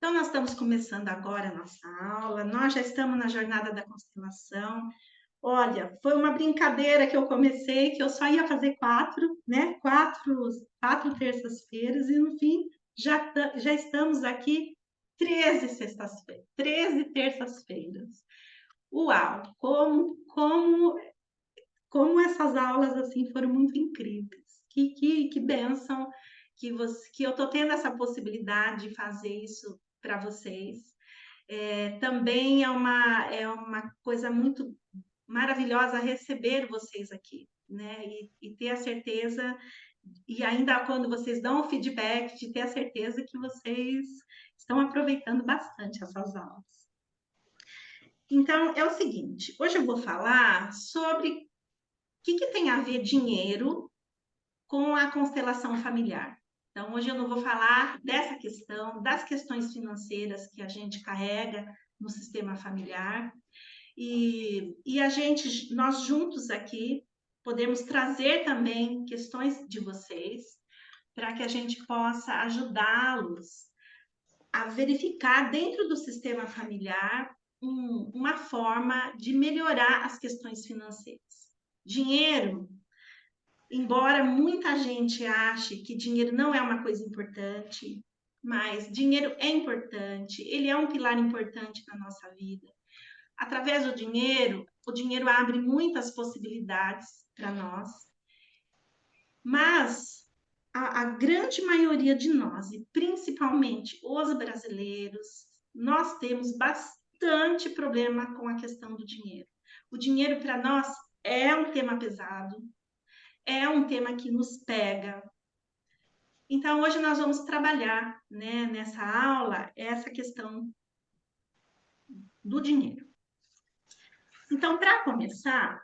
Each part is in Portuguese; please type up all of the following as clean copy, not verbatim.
Então, nós estamos começando agora a nossa aula, nós já estamos na jornada da constelação. Olha, foi uma brincadeira que eu comecei, que eu só ia fazer quatro, né? Quatro terças-feiras, e no fim já estamos aqui 13 sextas-feiras, 13 terças-feiras. Uau! Como essas aulas assim foram muito incríveis. Que bênção que eu estou tendo essa possibilidade de fazer isso para vocês. Também é uma coisa muito maravilhosa receber vocês aqui, né? E ter a certeza, e ainda quando vocês dão o feedback, de ter a certeza que vocês estão aproveitando bastante essas aulas. Então, é o seguinte, hoje eu vou falar sobre o que tem a ver dinheiro com a constelação familiar. Então, hoje eu não vou falar dessa questão, das questões financeiras que a gente carrega no sistema familiar. Nós juntos aqui, podemos trazer também questões de vocês, para que a gente possa ajudá-los a verificar dentro do sistema familiar uma forma de melhorar as questões financeiras. Dinheiro, embora muita gente ache que dinheiro não é uma coisa importante, mas dinheiro é importante, ele é um pilar importante na nossa vida. Através do dinheiro, o dinheiro abre muitas possibilidades para nós, mas a grande maioria de nós, e principalmente os brasileiros, nós temos bastante problema com a questão do dinheiro. O dinheiro para nós é um tema pesado, é um tema que nos pega. Então, hoje nós vamos trabalhar, né, nessa aula, essa questão do dinheiro. Então, para começar,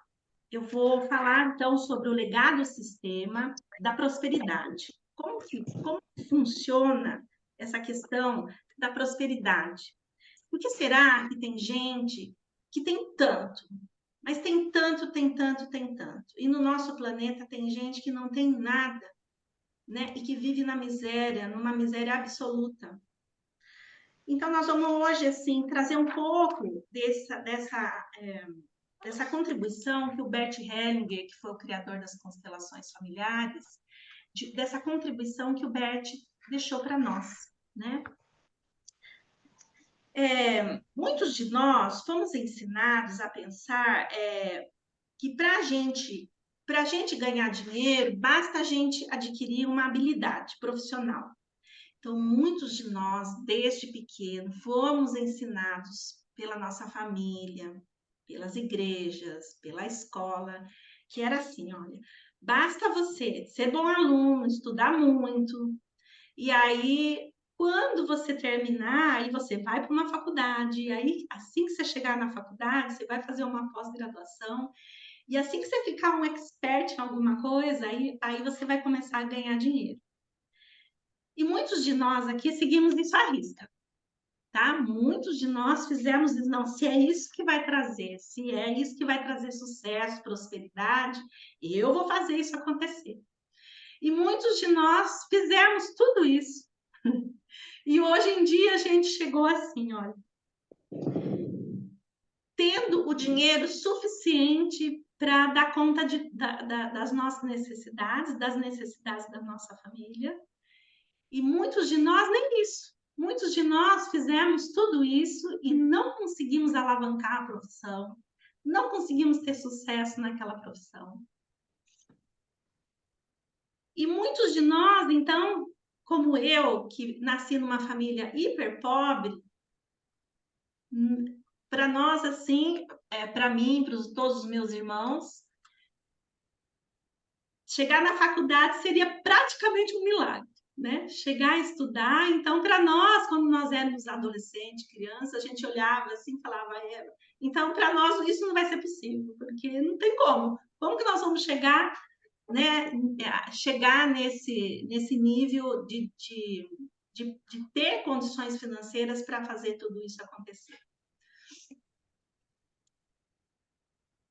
eu vou falar, então, sobre o legado sistema da prosperidade. Como funciona essa questão da prosperidade? Por que será que tem gente que tem tanto, mas tem tanto, tem tanto, tem tanto? E no nosso planeta tem gente que não tem nada, né? E que vive na miséria, numa miséria absoluta. Então, nós vamos hoje, assim, trazer um pouco dessa contribuição que o Bert Hellinger, que foi o criador das constelações familiares, dessa contribuição que o Bert deixou para nós, né? Muitos de nós fomos ensinados a pensar que para a gente ganhar dinheiro, basta a gente adquirir uma habilidade profissional. Então, muitos de nós, desde pequeno, fomos ensinados pela nossa família, pelas igrejas, pela escola, que era assim, olha, basta você ser bom aluno, estudar muito, e aí, quando você terminar, aí você vai para uma faculdade, e aí, assim que você chegar na faculdade, você vai fazer uma pós-graduação, e assim que você ficar um expert em alguma coisa, aí você vai começar a ganhar dinheiro. E muitos de nós aqui seguimos isso à risca, tá? Muitos de nós fizemos isso, não, se é isso que vai trazer, se é isso que vai trazer sucesso, prosperidade, eu vou fazer isso acontecer. E muitos de nós fizemos tudo isso. E hoje em dia a gente chegou assim, olha, tendo o dinheiro suficiente para dar conta das nossas necessidades, das necessidades da nossa família. E muitos de nós nem isso. Muitos de nós fizemos tudo isso e não conseguimos alavancar a profissão, não conseguimos ter sucesso naquela profissão. E muitos de nós, então, como eu, que nasci numa família hiper pobre, para nós, assim, para mim, para todos os meus irmãos, chegar na faculdade seria praticamente um milagre, né? Chegar a estudar. Então, para nós, quando nós éramos adolescentes, crianças, a gente olhava assim e falava, então, para nós, isso não vai ser possível, porque não tem como. Como que nós vamos chegar, né? Chegar nesse nível de ter condições financeiras para fazer tudo isso acontecer?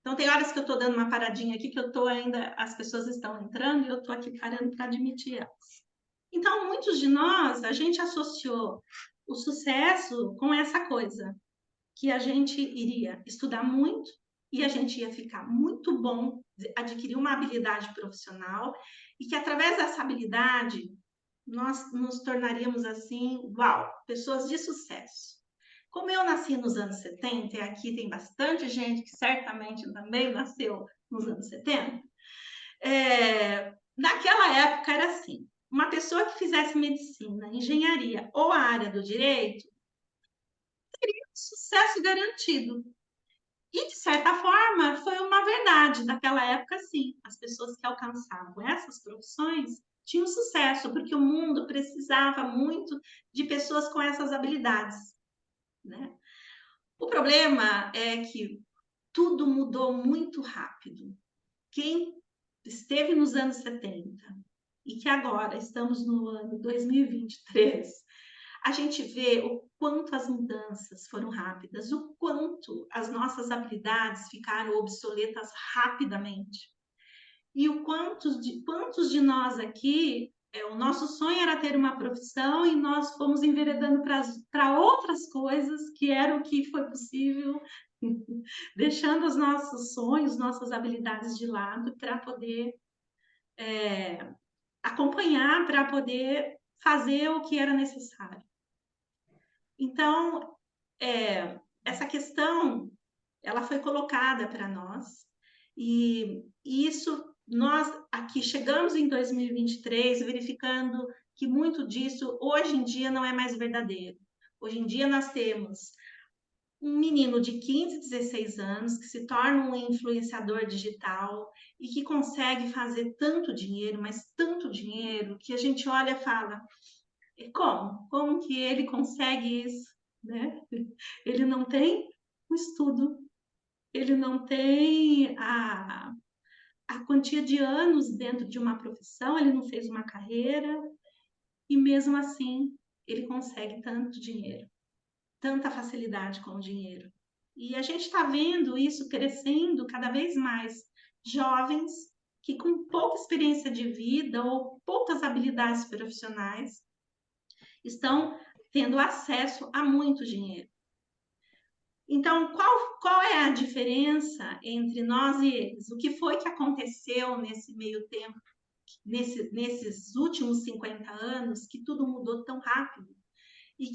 Então, tem horas que eu estou dando uma paradinha aqui, que eu estou ainda, as pessoas estão entrando e eu estou aqui parando para admitir elas. Então, muitos de nós, a gente associou o sucesso com essa coisa, que a gente iria estudar muito e a gente ia ficar muito bom, adquirir uma habilidade profissional e que através dessa habilidade nós nos tornaríamos assim, uau, pessoas de sucesso. Como eu nasci nos anos 70, e aqui tem bastante gente que certamente também nasceu nos anos 70, naquela época era assim, uma pessoa que fizesse medicina, engenharia ou a área do direito, sucesso garantido. E, de certa forma, foi uma verdade. Naquela época, sim, as pessoas que alcançavam essas profissões tinham sucesso, porque o mundo precisava muito de pessoas com essas habilidades, né? O problema é que tudo mudou muito rápido. Quem esteve nos anos 70 e que agora estamos no ano 2023, a gente vê o quanto as mudanças foram rápidas, o quanto as nossas habilidades ficaram obsoletas rapidamente. E o quantos de nós aqui, o nosso sonho era ter uma profissão e nós fomos enveredando para outras coisas que era o que foi possível, deixando os nossos sonhos, nossas habilidades de lado para poder acompanhar, para poder fazer o que era necessário. Então, essa questão, ela foi colocada para nós, e isso, nós aqui chegamos em 2023, verificando que muito disso, hoje em dia, não é mais verdadeiro. Hoje em dia, nós temos um menino de 15, 16 anos que se torna um influenciador digital e que consegue fazer tanto dinheiro, mas tanto dinheiro, que a gente olha e fala, como? Como que ele consegue isso, né? Ele não tem o estudo, ele não tem a quantia de anos dentro de uma profissão, ele não fez uma carreira, e mesmo assim ele consegue tanto dinheiro, tanta facilidade com o dinheiro. E a gente está vendo isso crescendo cada vez mais. Jovens que com pouca experiência de vida ou poucas habilidades profissionais estão tendo acesso a muito dinheiro. Então, qual é a diferença entre nós e eles? O que foi que aconteceu nesse meio tempo, nesses últimos 50 anos, que tudo mudou tão rápido? E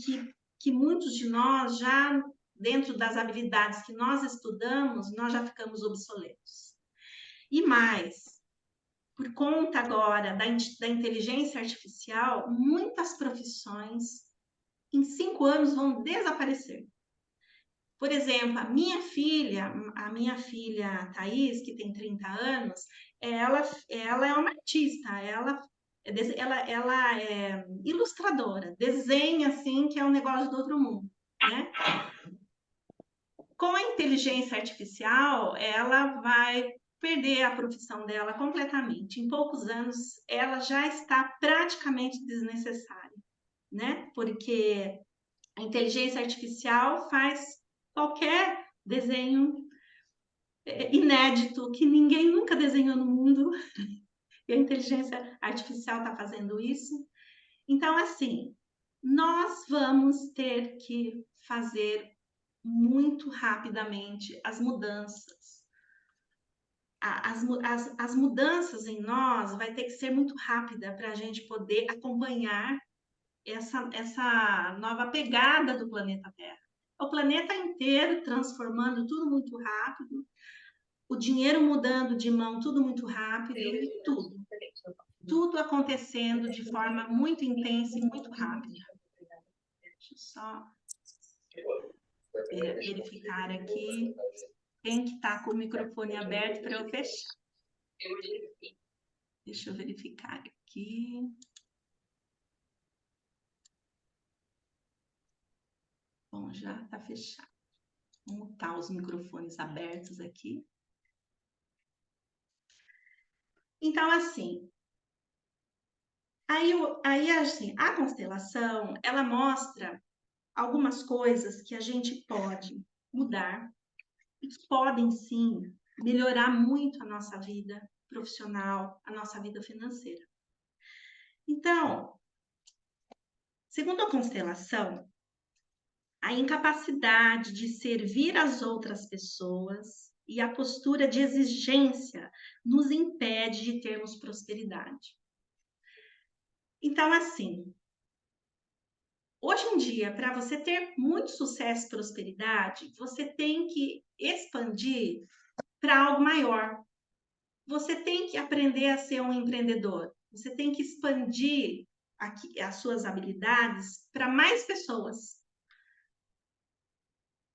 que muitos de nós já, dentro das habilidades que nós estudamos, nós já ficamos obsoletos. E mais, por conta agora da inteligência artificial, muitas profissões em 5 anos vão desaparecer. Por exemplo, a minha filha Thaís, que tem 30 anos, ela é uma artista, ela é ilustradora, desenha assim, que é um negócio do outro mundo, né? Com a inteligência artificial, ela vai perder a profissão dela completamente. Em poucos anos, ela já está praticamente desnecessária, né? Porque a inteligência artificial faz qualquer desenho inédito que ninguém nunca desenhou no mundo, e a inteligência artificial está fazendo isso. Então, assim, nós vamos ter que fazer muito rapidamente as mudanças. As mudanças em nós vai ter que ser muito rápida para a gente poder acompanhar essa nova pegada do planeta Terra. O planeta inteiro transformando tudo muito rápido, o dinheiro mudando de mão tudo muito rápido, e tudo acontecendo de forma muito intensa e muito rápida. Deixa eu só verificar aqui quem que está com o microfone aberto para eu fechar. Deixa eu verificar aqui. Bom, já está fechado. Vamos mutar os microfones abertos aqui. Então, assim, assim, a constelação, ela mostra algumas coisas que a gente pode mudar e que podem, sim, melhorar muito a nossa vida profissional, a nossa vida financeira. Então, segundo a constelação, a incapacidade de servir as outras pessoas e a postura de exigência nos impede de termos prosperidade. Então, assim, hoje em dia, para você ter muito sucesso e prosperidade, você tem que expandir para algo maior. Você tem que aprender a ser um empreendedor. Você tem que expandir as suas habilidades para mais pessoas.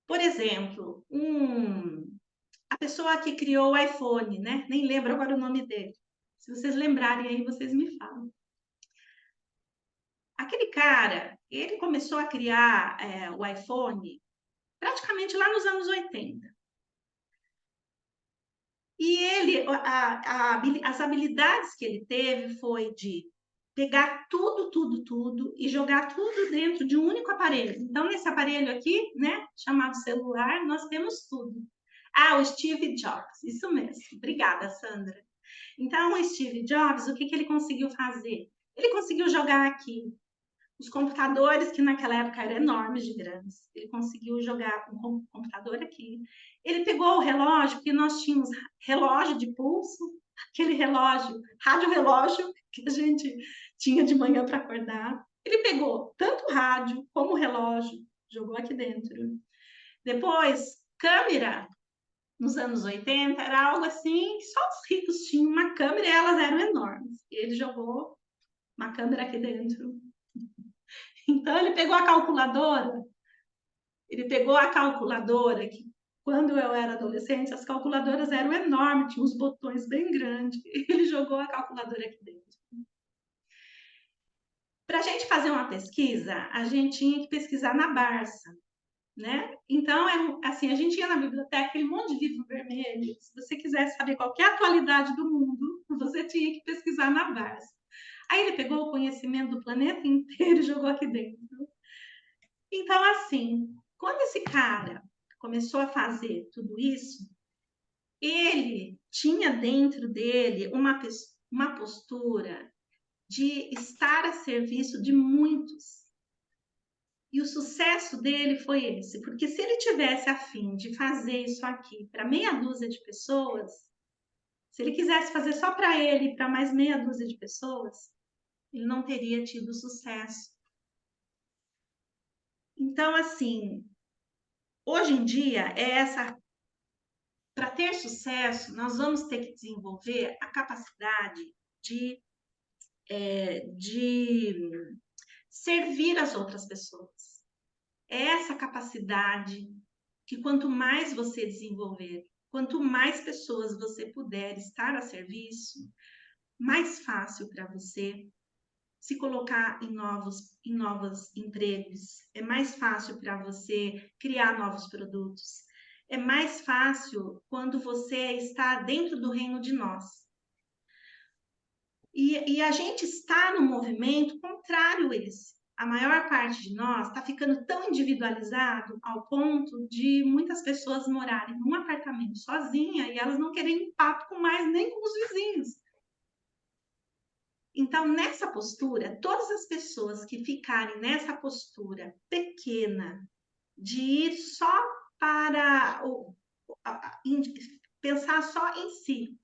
Por exemplo, a pessoa que criou o iPhone, né? Nem lembro agora o nome dele. Se vocês lembrarem aí, vocês me falam. Aquele cara, ele começou a criar o iPhone praticamente lá nos anos 80. E ele, as habilidades que ele teve foi de pegar tudo e jogar tudo dentro de um único aparelho. Então, nesse aparelho aqui, né, chamado celular, nós temos tudo. Ah, o Steve Jobs, isso mesmo. Obrigada, Sandra. Então, o Steve Jobs, o que ele conseguiu fazer? Ele conseguiu jogar aqui os computadores, que naquela época eram enormes de grandes. Ele conseguiu jogar um computador aqui. Ele pegou o relógio, porque nós tínhamos relógio de pulso, aquele relógio, rádio relógio, que a gente tinha de manhã para acordar. Ele pegou tanto o rádio como o relógio, jogou aqui dentro. Depois, câmera, nos anos 80, era algo assim que só os ricos tinham uma câmera e elas eram enormes. Ele jogou uma câmera aqui dentro. Então, ele pegou a calculadora, que quando eu era adolescente, as calculadoras eram enormes, tinha uns botões bem grandes, ele jogou a calculadora aqui dentro. Para a gente fazer uma pesquisa, a gente tinha que pesquisar na Barça, né? Então, assim, a gente ia na biblioteca, aquele monte de livro vermelho, se você quisesse saber qualquer atualidade do mundo, você tinha que pesquisar na Barça. Aí ele pegou o conhecimento do planeta inteiro e jogou aqui dentro. Então, assim, quando esse cara começou a fazer tudo isso, ele tinha dentro dele uma postura de estar a serviço de muitos. E o sucesso dele foi esse, porque se ele tivesse a fim de fazer isso aqui para meia dúzia de pessoas, se ele quisesse fazer só para ele e para mais meia dúzia de pessoas, ele não teria tido sucesso. Então, assim, hoje em dia, para ter sucesso, nós vamos ter que desenvolver a capacidade de servir as outras pessoas. É essa capacidade que quanto mais você desenvolver, quanto mais pessoas você puder estar a serviço, mais fácil para você se colocar em novos empregos, é mais fácil para você criar novos produtos, é mais fácil quando você está dentro do reino de nós. E a gente está no movimento contrário a esse. A maior parte de nós está ficando tão individualizado ao ponto de muitas pessoas morarem num apartamento sozinha e elas não querem papo com mais nem com os vizinhos. Então, nessa postura, todas as pessoas que ficarem nessa postura pequena de ir só para pensar só em si,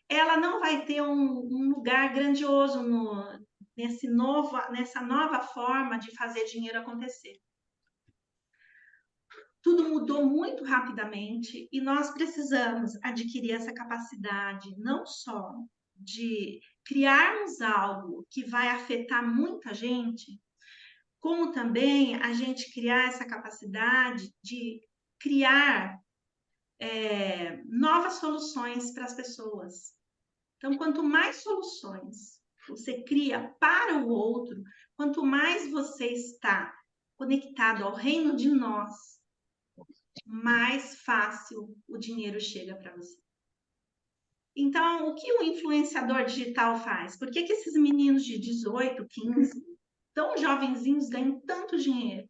ela não vai ter um lugar grandioso nessa nova forma de fazer dinheiro acontecer. Tudo mudou muito rapidamente e nós precisamos adquirir essa capacidade, não só de criarmos algo que vai afetar muita gente, como também a gente criar essa capacidade de criar novas soluções para as pessoas. Então, quanto mais soluções você cria para o outro, quanto mais você está conectado ao reino de nós, mais fácil o dinheiro chega para você. Então, o que o influenciador digital faz? Por que esses meninos de 18, 15, tão jovenzinhos ganham tanto dinheiro?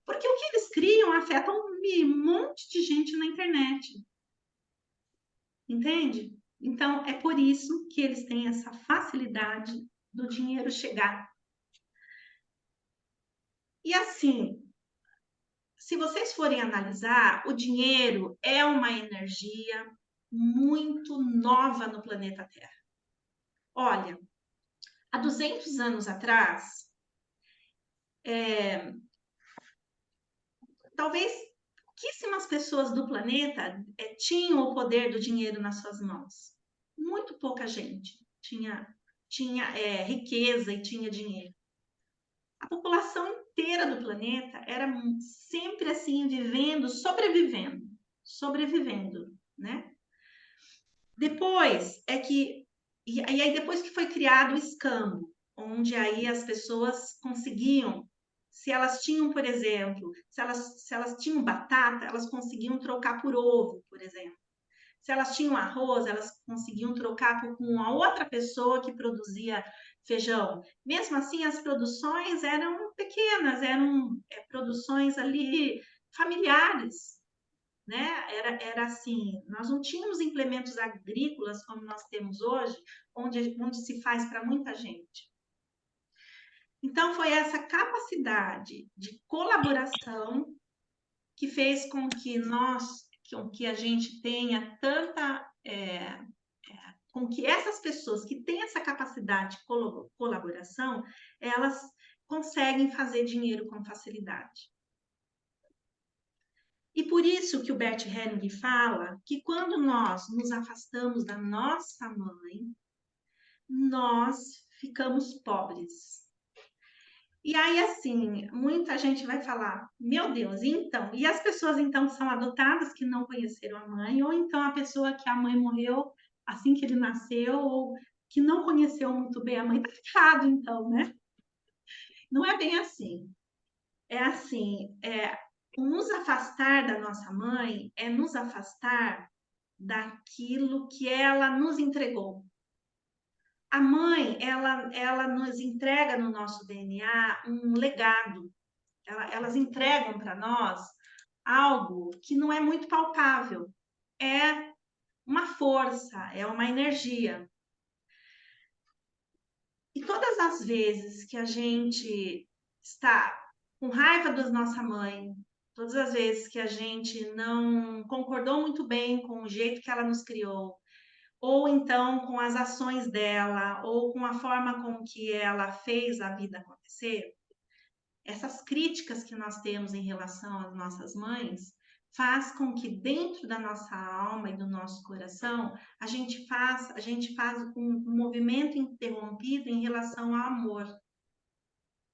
Porque o que eles criam afeta um monte de gente na internet. Entende? Então, é por isso que eles têm essa facilidade do dinheiro chegar. E assim, se vocês forem analisar, o dinheiro é uma energia muito nova no planeta Terra. Olha, há 200 anos atrás, talvez pouquíssimas pessoas do planeta tinham o poder do dinheiro nas suas mãos. Muito pouca gente tinha riqueza e tinha dinheiro. A população inteira do planeta era sempre assim, vivendo, sobrevivendo, né? Depois e aí depois que foi criado o escambo, onde aí as pessoas conseguiam, se elas tinham, por exemplo, se elas tinham batata, elas conseguiam trocar por ovo, por exemplo. Se elas tinham arroz, elas conseguiam trocar com uma outra pessoa que produzia feijão. Mesmo assim, as produções eram pequenas, eram produções ali familiares, né? Era assim, nós não tínhamos implementos agrícolas como nós temos hoje, onde se faz para muita gente. Então, foi essa capacidade de colaboração que fez com que a gente tenha tanta, com que essas pessoas que têm essa capacidade de colaboração, elas conseguem fazer dinheiro com facilidade. E por isso que o Bert Helling fala que quando nós nos afastamos da nossa mãe, nós ficamos pobres. E aí, assim, muita gente vai falar, meu Deus, então, e as pessoas então que são adotadas, que não conheceram a mãe, ou então a pessoa que a mãe morreu assim que ele nasceu, ou que não conheceu muito bem a mãe, tá errado então, né? Não é bem assim. É assim, nos afastar da nossa mãe é nos afastar daquilo que ela nos entregou. A mãe, ela nos entrega no nosso DNA um legado. Elas entregam para nós algo que não é muito palpável. É uma força, é uma energia. E todas as vezes que a gente está com raiva da nossa mãe, todas as vezes que a gente não concordou muito bem com o jeito que ela nos criou, ou então com as ações dela, ou com a forma com que ela fez a vida acontecer, essas críticas que nós temos em relação às nossas mães faz com que dentro da nossa alma e do nosso coração a gente faz um movimento interrompido em relação ao amor.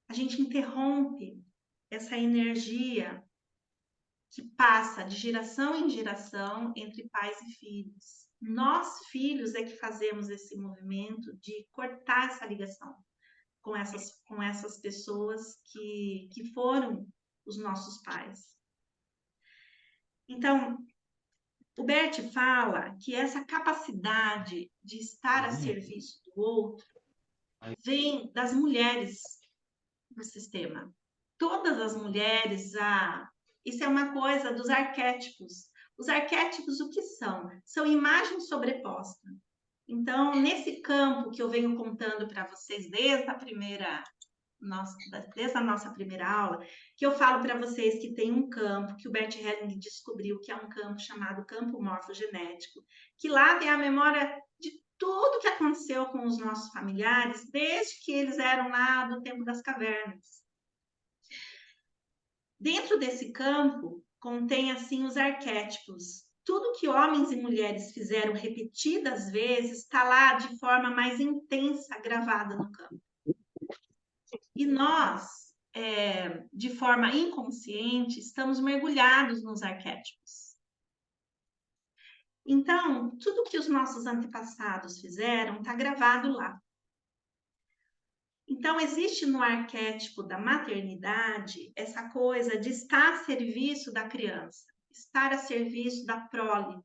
A gente interrompe essa energia que passa de geração em geração entre pais e filhos. Nós, filhos, é que fazemos esse movimento de cortar essa ligação com essas pessoas que foram os nossos pais. Então, o Bert fala que essa capacidade de estar a serviço do outro vem das mulheres no sistema. Todas as mulheres, isso é uma coisa dos arquétipos. Os arquétipos, o que são? São imagens sobrepostas. Então, nesse campo que eu venho contando para vocês desde a nossa primeira aula, que eu falo para vocês que tem um campo que o Bert Helling descobriu, que é um campo chamado campo morfogenético, que lá tem a memória de tudo que aconteceu com os nossos familiares desde que eles eram lá do tempo das cavernas. Dentro desse campo contém assim os arquétipos. Tudo que homens e mulheres fizeram repetidas vezes está lá de forma mais intensa gravada no campo. E nós, de forma inconsciente, estamos mergulhados nos arquétipos. Então, tudo que os nossos antepassados fizeram está gravado lá. Então, existe no arquétipo da maternidade essa coisa de estar a serviço da criança, estar a serviço da prole.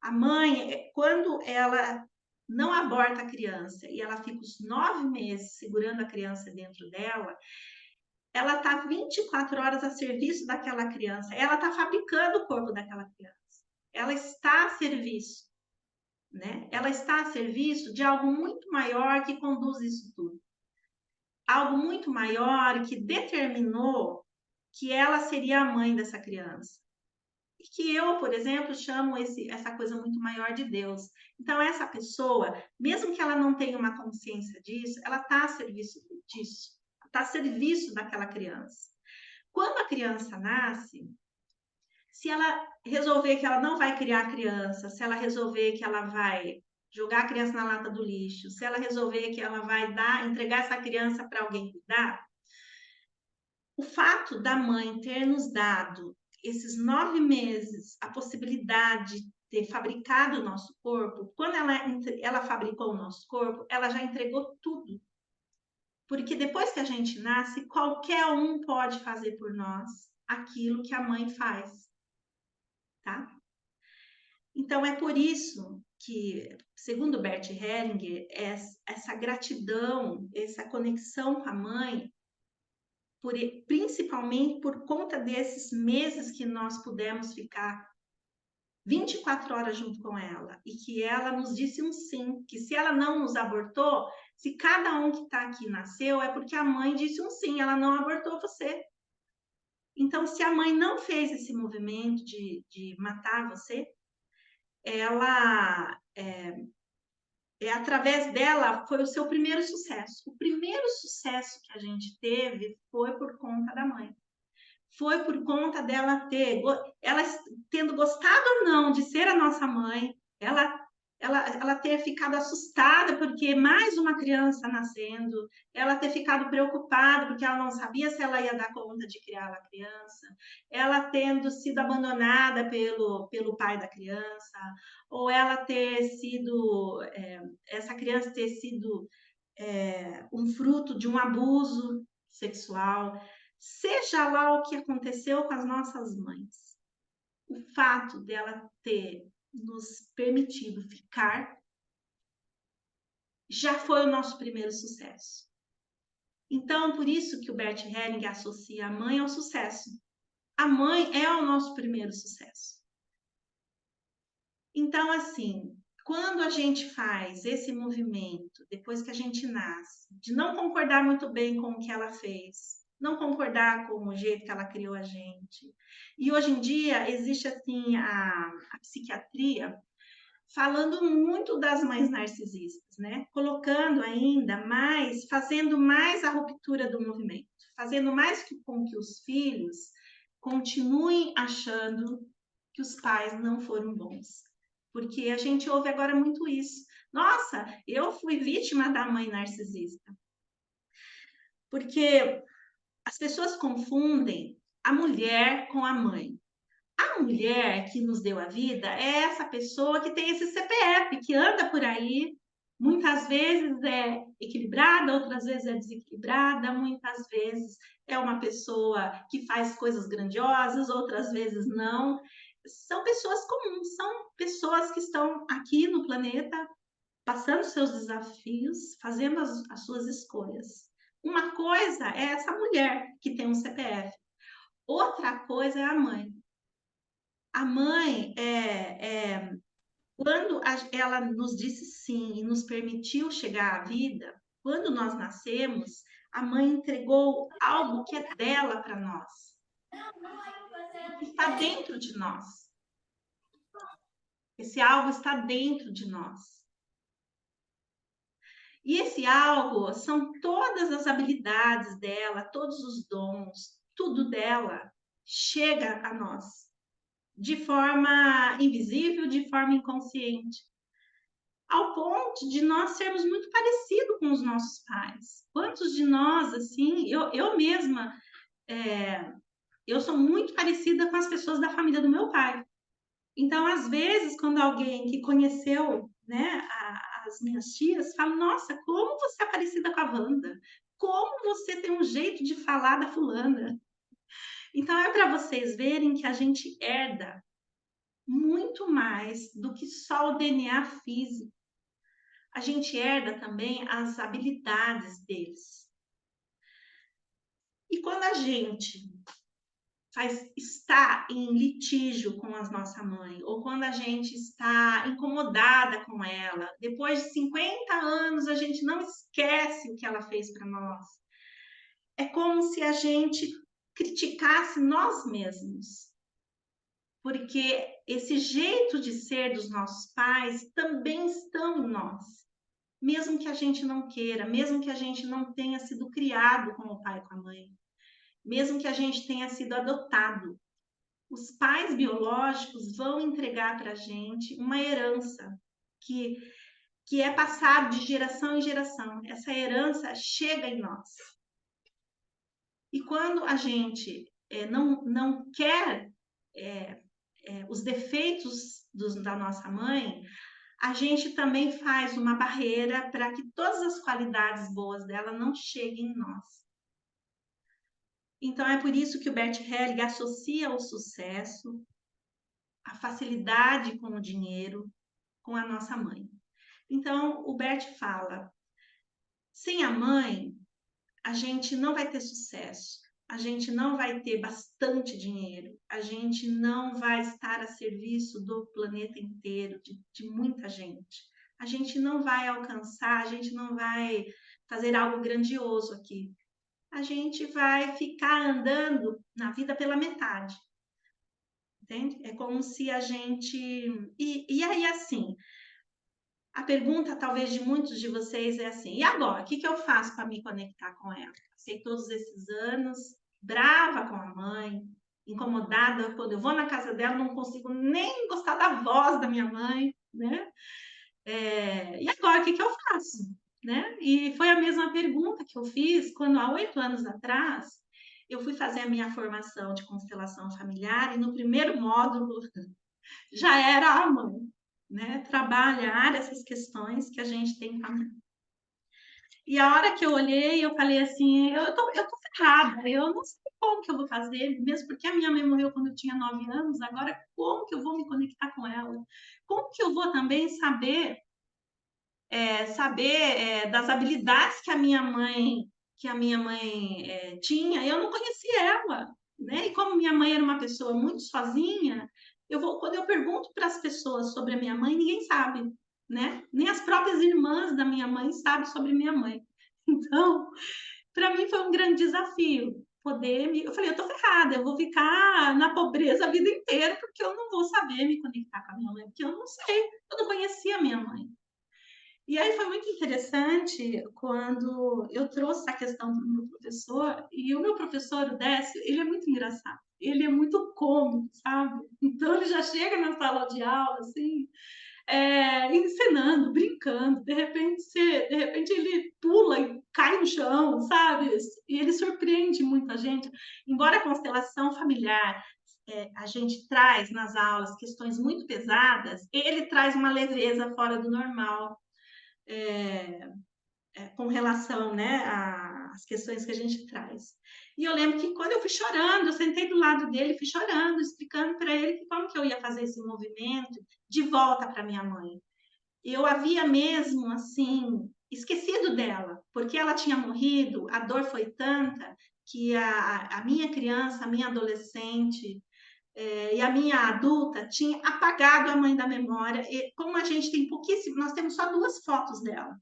A mãe, quando ela não aborta a criança e ela fica os 9 meses segurando a criança dentro dela, ela está 24 horas a serviço daquela criança, ela está fabricando o corpo daquela criança, ela está a serviço, né? Ela está a serviço de algo muito maior que conduz isso tudo. Algo muito maior que determinou que ela seria a mãe dessa criança. E que eu, por exemplo, chamo essa coisa muito maior de Deus. Então, essa pessoa, mesmo que ela não tenha uma consciência disso, ela está a serviço disso, está a serviço daquela criança. Quando a criança nasce, se ela resolver que ela não vai criar a criança, se ela resolver que ela vai jogar a criança na lata do lixo, se ela resolver que ela vai entregar essa criança para alguém cuidar, o fato da mãe ter nos dado esses 9 meses a possibilidade de ter fabricado o nosso corpo, quando ela fabricou o nosso corpo, ela já entregou tudo. Porque depois que a gente nasce, qualquer um pode fazer por nós aquilo que a mãe faz, tá? Então, é por isso que, segundo Bert Hellinger, essa gratidão, essa conexão com a mãe, principalmente por conta desses meses que nós pudemos ficar 24 horas junto com ela, e que ela nos disse um sim, que se ela não nos abortou, se cada um que está aqui nasceu, é porque a mãe disse um sim, ela não abortou você. Então, se a mãe não fez esse movimento de matar você, ela através dela foi o seu primeiro sucesso. O primeiro sucesso que a gente teve foi por conta da mãe. Foi por conta dela ela tendo gostado ou não de ser a nossa mãe, ela ter ficado assustada porque mais uma criança nascendo, ela ter ficado preocupada porque ela não sabia se ela ia dar conta de criar a criança, ela tendo sido abandonada pelo pai da criança, ou ela ter sido, essa criança ter sido um fruto de um abuso sexual, seja lá o que aconteceu com as nossas mães, o fato dela ter nos permitido ficar já foi o nosso primeiro sucesso. Então, por isso que o Bert Hellinger associa a mãe ao sucesso. A mãe é o nosso primeiro sucesso. Então, assim, quando a gente faz esse movimento, depois que a gente nasce, de não concordar muito bem com o que ela fez, não concordar com o jeito que ela criou a gente. E hoje em dia existe assim a psiquiatria falando muito das mães narcisistas, né? Colocando ainda mais, fazendo mais a ruptura do movimento, fazendo mais com que os filhos continuem achando que os pais não foram bons. Porque a gente ouve agora muito isso. Nossa, eu fui vítima da mãe narcisista. Porque as pessoas confundem a mulher com a mãe. A mulher que nos deu a vida é essa pessoa que tem esse CPF, que anda por aí, muitas vezes é equilibrada, outras vezes é desequilibrada, muitas vezes é uma pessoa que faz coisas grandiosas, outras vezes não. São pessoas comuns, são pessoas que estão aqui no planeta passando seus desafios, fazendo as suas escolhas. Uma coisa é essa mulher que tem um CPF, outra coisa é a mãe. A mãe, quando ela nos disse sim e nos permitiu chegar à vida, quando nós nascemos, a mãe entregou algo que é dela para nós, que está dentro de nós. Esse algo está dentro de nós. E esse algo são todas as habilidades dela, todos os dons, tudo dela chega a nós de forma invisível, de forma inconsciente, ao ponto de nós sermos muito parecidos com os nossos pais. Quantos de nós, assim, eu mesma, eu sou muito parecida com as pessoas da família do meu pai. Então, às vezes, quando alguém que conheceu, né, as minhas tias fala, nossa, como você é parecida com a Wanda? Como você tem um jeito de falar da fulana? Então, é para vocês verem que a gente herda muito mais do que só o DNA físico. A gente herda também as habilidades deles. E quando a gente está em litígio com a nossa mãe, ou quando a gente está incomodada com ela, depois de 50 anos a gente não esquece o que ela fez para nós. É como se a gente criticasse nós mesmos, porque esse jeito de ser dos nossos pais também estão em nós, mesmo que a gente não queira, mesmo que a gente não tenha sido criado com o pai e com a mãe, mesmo que a gente tenha sido adotado. Os pais biológicos vão entregar para a gente uma herança que, que é passada de geração em geração. Essa herança chega em nós. E quando a gente não quer os defeitos da nossa mãe, a gente também faz uma barreira para que todas as qualidades boas dela não cheguem em nós. Então, é por isso que o Bert Helling associa o sucesso, a facilidade com o dinheiro, com a nossa mãe. Então, o Bert fala: sem a mãe, a gente não vai ter sucesso, a gente não vai ter bastante dinheiro, a gente não vai estar a serviço do planeta inteiro, de muita gente. A gente não vai alcançar, a gente não vai fazer algo grandioso aqui. A gente vai ficar andando na vida pela metade. Entende? É como se a gente. E aí, assim, a pergunta, talvez, de muitos de vocês é assim: e agora? O que eu faço para me conectar com ela? Passei todos esses anos brava com a mãe, incomodada. Quando eu vou na casa dela, não consigo nem gostar da voz da minha mãe, né? E agora, o que eu faço? Né? E foi a mesma pergunta que eu fiz quando, há 8 anos atrás, eu fui fazer a minha formação de constelação familiar e no primeiro módulo já era a mãe, né? Trabalhar essas questões que a gente tem com a mãe. E a hora que eu olhei, eu falei assim, eu tô ferrada, eu não sei como que eu vou fazer, mesmo porque a minha mãe morreu quando eu tinha 9 anos, agora como que eu vou me conectar com ela? Como que eu vou também saber das habilidades que a minha mãe tinha? Eu não conhecia ela, né? E como minha mãe era uma pessoa muito sozinha, quando eu pergunto para as pessoas sobre a minha mãe, ninguém sabe, né? Nem as próprias irmãs da minha mãe sabem sobre minha mãe. Então, para mim foi um grande desafio eu falei, eu tô ferrada, eu vou ficar na pobreza a vida inteira porque eu não vou saber me conectar com a minha mãe, porque eu não sei, eu não conhecia a minha mãe. E aí foi muito interessante quando eu trouxe essa questão para o meu professor, e o meu professor, o Décio, ele é muito engraçado, ele é muito cômico, sabe? Então ele já chega na sala de aula, assim, ensinando, brincando, de repente ele pula e cai no chão, sabe? E ele surpreende muita gente. Embora a constelação familiar a gente traz nas aulas questões muito pesadas, ele traz uma leveza fora do normal com relação, né, às questões que a gente traz. E eu lembro que quando eu fui chorando, eu sentei do lado dele, fui chorando, explicando para ele como que eu ia fazer esse movimento de volta para minha mãe. Eu havia mesmo, assim, esquecido dela, porque ela tinha morrido, a dor foi tanta que a minha criança, a minha adolescente e a minha adulta tinha apagado a mãe da memória. E como a gente tem pouquíssimo, nós temos só 2 fotos dela.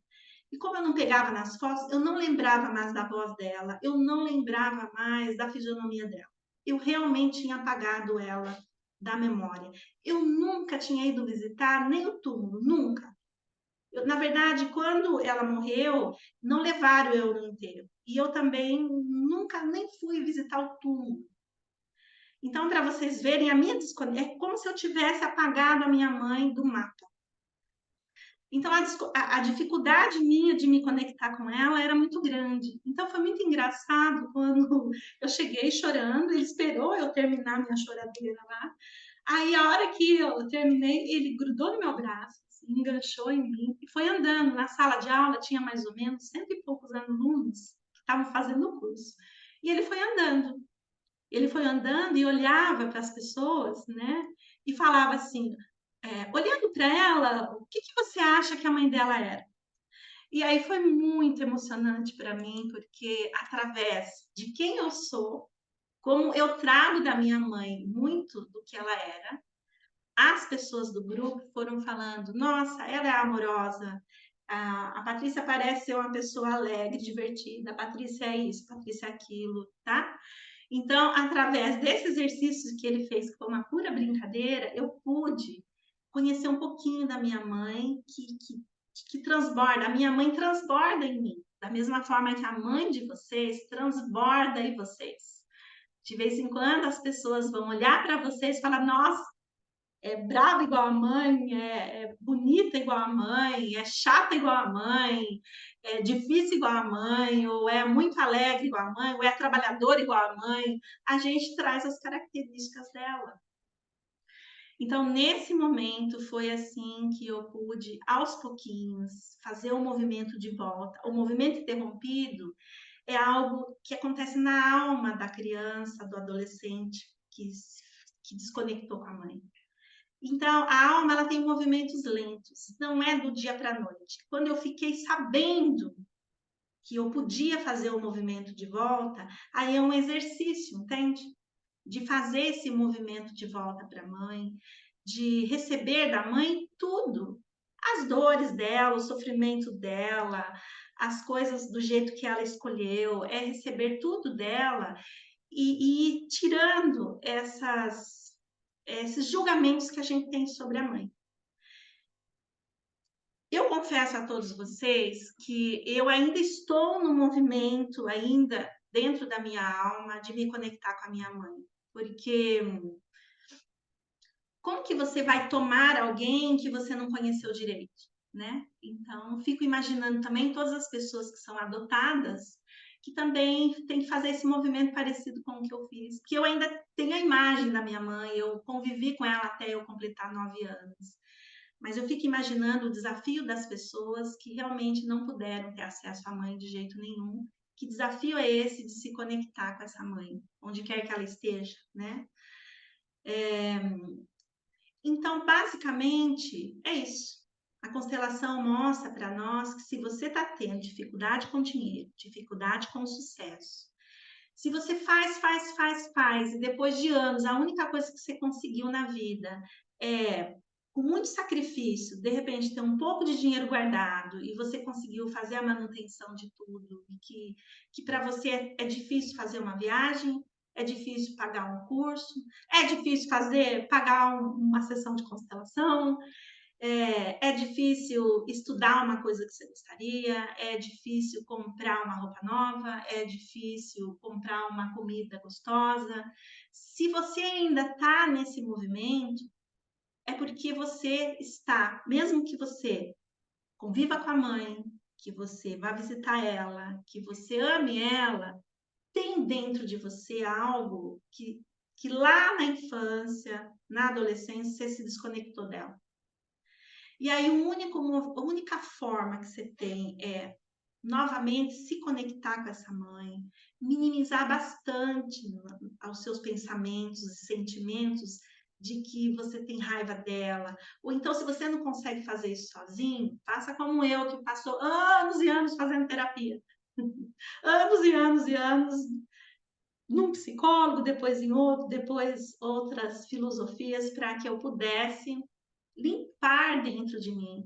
E como eu não pegava nas fotos, eu não lembrava mais da voz dela, eu não lembrava mais da fisionomia dela. Eu realmente tinha apagado ela da memória. Eu nunca tinha ido visitar nem o túmulo, nunca. Na verdade, quando ela morreu, não levaram eu no enterro. E eu também nunca nem fui visitar o túmulo. Então, para vocês verem, a minha desconexão é como se eu tivesse apagado a minha mãe do mapa. Então, a dificuldade minha de me conectar com ela era muito grande. Então, foi muito engraçado quando eu cheguei chorando, ele esperou eu terminar minha choradeira lá. Aí, a hora que eu terminei, ele grudou no meu braço, assim, enganchou em mim e foi andando. Na sala de aula tinha mais ou menos 100 e poucos alunos que estavam fazendo o curso. E ele foi andando. Ele foi andando e olhava para as pessoas, né? E falava assim: olhando para ela, o que você acha que a mãe dela era? E aí foi muito emocionante para mim, porque através de quem eu sou, como eu trago da minha mãe muito do que ela era, as pessoas do grupo foram falando: nossa, ela é amorosa, a Patrícia parece ser uma pessoa alegre, divertida, a Patrícia é isso, a Patrícia é aquilo, tá? Então, através desse exercício que ele fez, que foi uma pura brincadeira, eu pude conhecer um pouquinho da minha mãe, que transborda. A minha mãe transborda em mim, da mesma forma que a mãe de vocês transborda em vocês. De vez em quando as pessoas vão olhar para vocês e falar: nossa, é brava igual a mãe, é bonita igual a mãe, é chata igual a mãe, é difícil igual a mãe, ou é muito alegre igual a mãe, ou é trabalhadora igual a mãe. A gente traz as características dela. Então, nesse momento, foi assim que eu pude, aos pouquinhos, fazer o movimento de volta. O movimento interrompido é algo que acontece na alma da criança, do adolescente que desconectou com a mãe. Então, a alma ela tem movimentos lentos, não é do dia para a noite. Quando eu fiquei sabendo que eu podia fazer o movimento de volta, aí é um exercício, entende? De fazer esse movimento de volta para a mãe, de receber da mãe tudo, as dores dela, o sofrimento dela, as coisas do jeito que ela escolheu, é receber tudo dela e ir tirando esses julgamentos que a gente tem sobre a mãe. Eu confesso a todos vocês que eu ainda estou no movimento, ainda dentro da minha alma, de me conectar com a minha mãe. Porque como que você vai tomar alguém que você não conheceu direito, né? Então, fico imaginando também todas as pessoas que são adotadas, que também tem que fazer esse movimento parecido com o que eu fiz. Porque eu ainda tenho a imagem da minha mãe, eu convivi com ela até eu completar 9 anos. Mas eu fico imaginando o desafio das pessoas que realmente não puderam ter acesso à mãe de jeito nenhum. Que desafio é esse de se conectar com essa mãe, onde quer que ela esteja, né? Então, basicamente, é isso. A constelação mostra para nós que se você está tendo dificuldade com dinheiro, dificuldade com sucesso, se você faz, e depois de anos, a única coisa que você conseguiu na vida é, com muito sacrifício, de repente ter um pouco de dinheiro guardado e você conseguiu fazer a manutenção de tudo, e que para você é difícil fazer uma viagem, é difícil pagar um curso, é difícil pagar uma sessão de constelação, é difícil estudar uma coisa que você gostaria, é difícil comprar uma roupa nova, é difícil comprar uma comida gostosa. Se você ainda está nesse movimento, é porque você está, mesmo que você conviva com a mãe, que você vá visitar ela, que você ame ela, tem dentro de você algo que lá na infância, na adolescência, você se desconectou dela. E aí, a única forma que você tem é, novamente, se conectar com essa mãe, minimizar bastante aos seus pensamentos e sentimentos de que você tem raiva dela. Ou então, se você não consegue fazer isso sozinho, faça como eu, que passou anos e anos fazendo terapia. Anos e anos num psicólogo, depois em outro, depois outras filosofias, para que eu pudesse limpar dentro de mim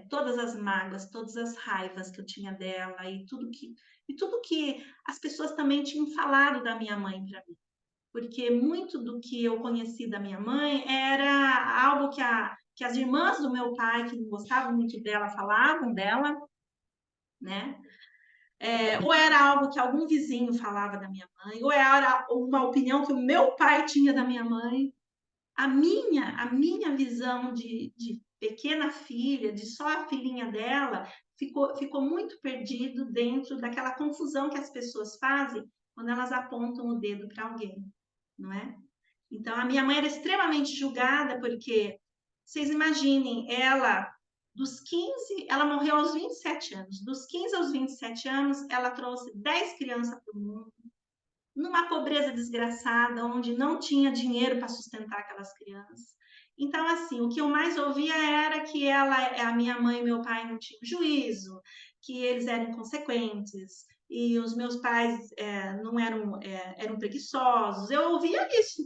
todas as mágoas, todas as raivas que eu tinha dela e tudo que as pessoas também tinham falado da minha mãe para mim. Porque muito do que eu conheci da minha mãe era algo que as irmãs do meu pai, que não gostavam muito dela, falavam dela, né? Ou era algo que algum vizinho falava da minha mãe, ou era uma opinião que o meu pai tinha da minha mãe. A minha visão de pequena filha, de só a filhinha dela, ficou muito perdido dentro daquela confusão que as pessoas fazem quando elas apontam o dedo para alguém, não é? Então, a minha mãe era extremamente julgada, porque vocês imaginem, ela morreu aos 27 anos, dos 15 aos 27 anos, ela trouxe 10 crianças para o mundo, numa pobreza desgraçada, onde não tinha dinheiro para sustentar aquelas crianças. Então, assim, o que eu mais ouvia era que a minha mãe e meu pai não tinham juízo, que eles eram inconsequentes, e os meus pais não eram preguiçosos. Eu ouvia isso.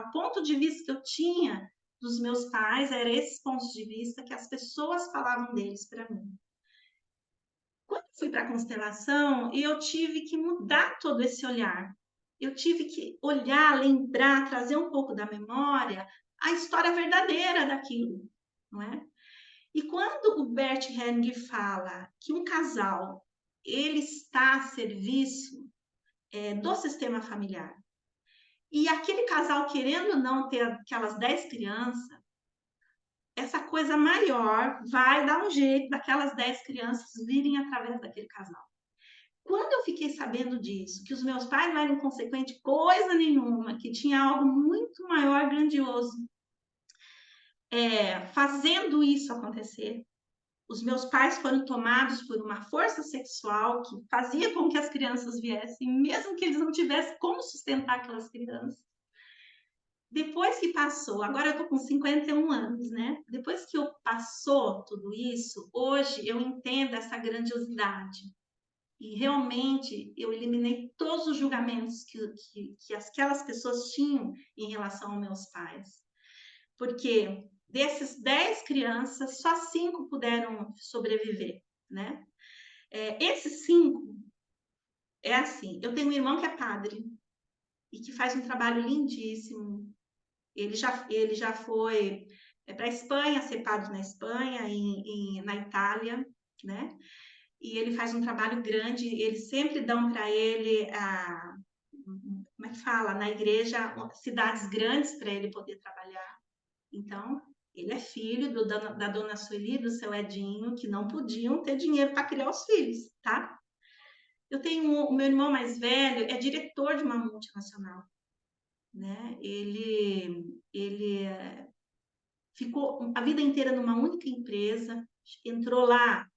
O ponto de vista que eu tinha dos meus pais era esses pontos de vista que as pessoas falavam deles para mim. Quando fui para a constelação, eu tive que mudar todo esse olhar. eu tive que olhar, lembrar, trazer um pouco da memória a história verdadeira daquilo, não é? E quando o Bert Helling fala que um casal ele está a serviço do sistema familiar, e aquele casal querendo ou não ter aquelas 10 crianças, essa coisa maior vai dar um jeito daquelas 10 crianças virem através daquele casal. Quando eu fiquei sabendo disso, que os meus pais não eram consequentes coisa nenhuma, que tinha algo muito maior, grandioso, fazendo isso acontecer, os meus pais foram tomados por uma força sexual que fazia com que as crianças viessem, mesmo que eles não tivessem como sustentar aquelas crianças. Depois que passou, agora eu tô com 51 anos, né? Depois que eu passou tudo isso, hoje eu entendo essa grandiosidade. E realmente eu eliminei todos os julgamentos que aquelas pessoas tinham em relação aos meus pais. Porque desses 10 crianças, só 5 puderam sobreviver, né? Esses 5, é assim, eu tenho um irmão que é padre e que faz um trabalho lindíssimo. Ele já foi para a Espanha, ser padre na Espanha e na Itália, né? E ele faz um trabalho grande, eles sempre dão para ele, como é que fala, na igreja, cidades grandes para ele poder trabalhar. Então, ele é filho da dona Sueli, do seu Edinho, que não podiam ter dinheiro para criar os filhos, tá? Eu tenho o meu irmão mais velho, é diretor de uma multinacional, né? Ele ficou a vida inteira numa única empresa, entrou lá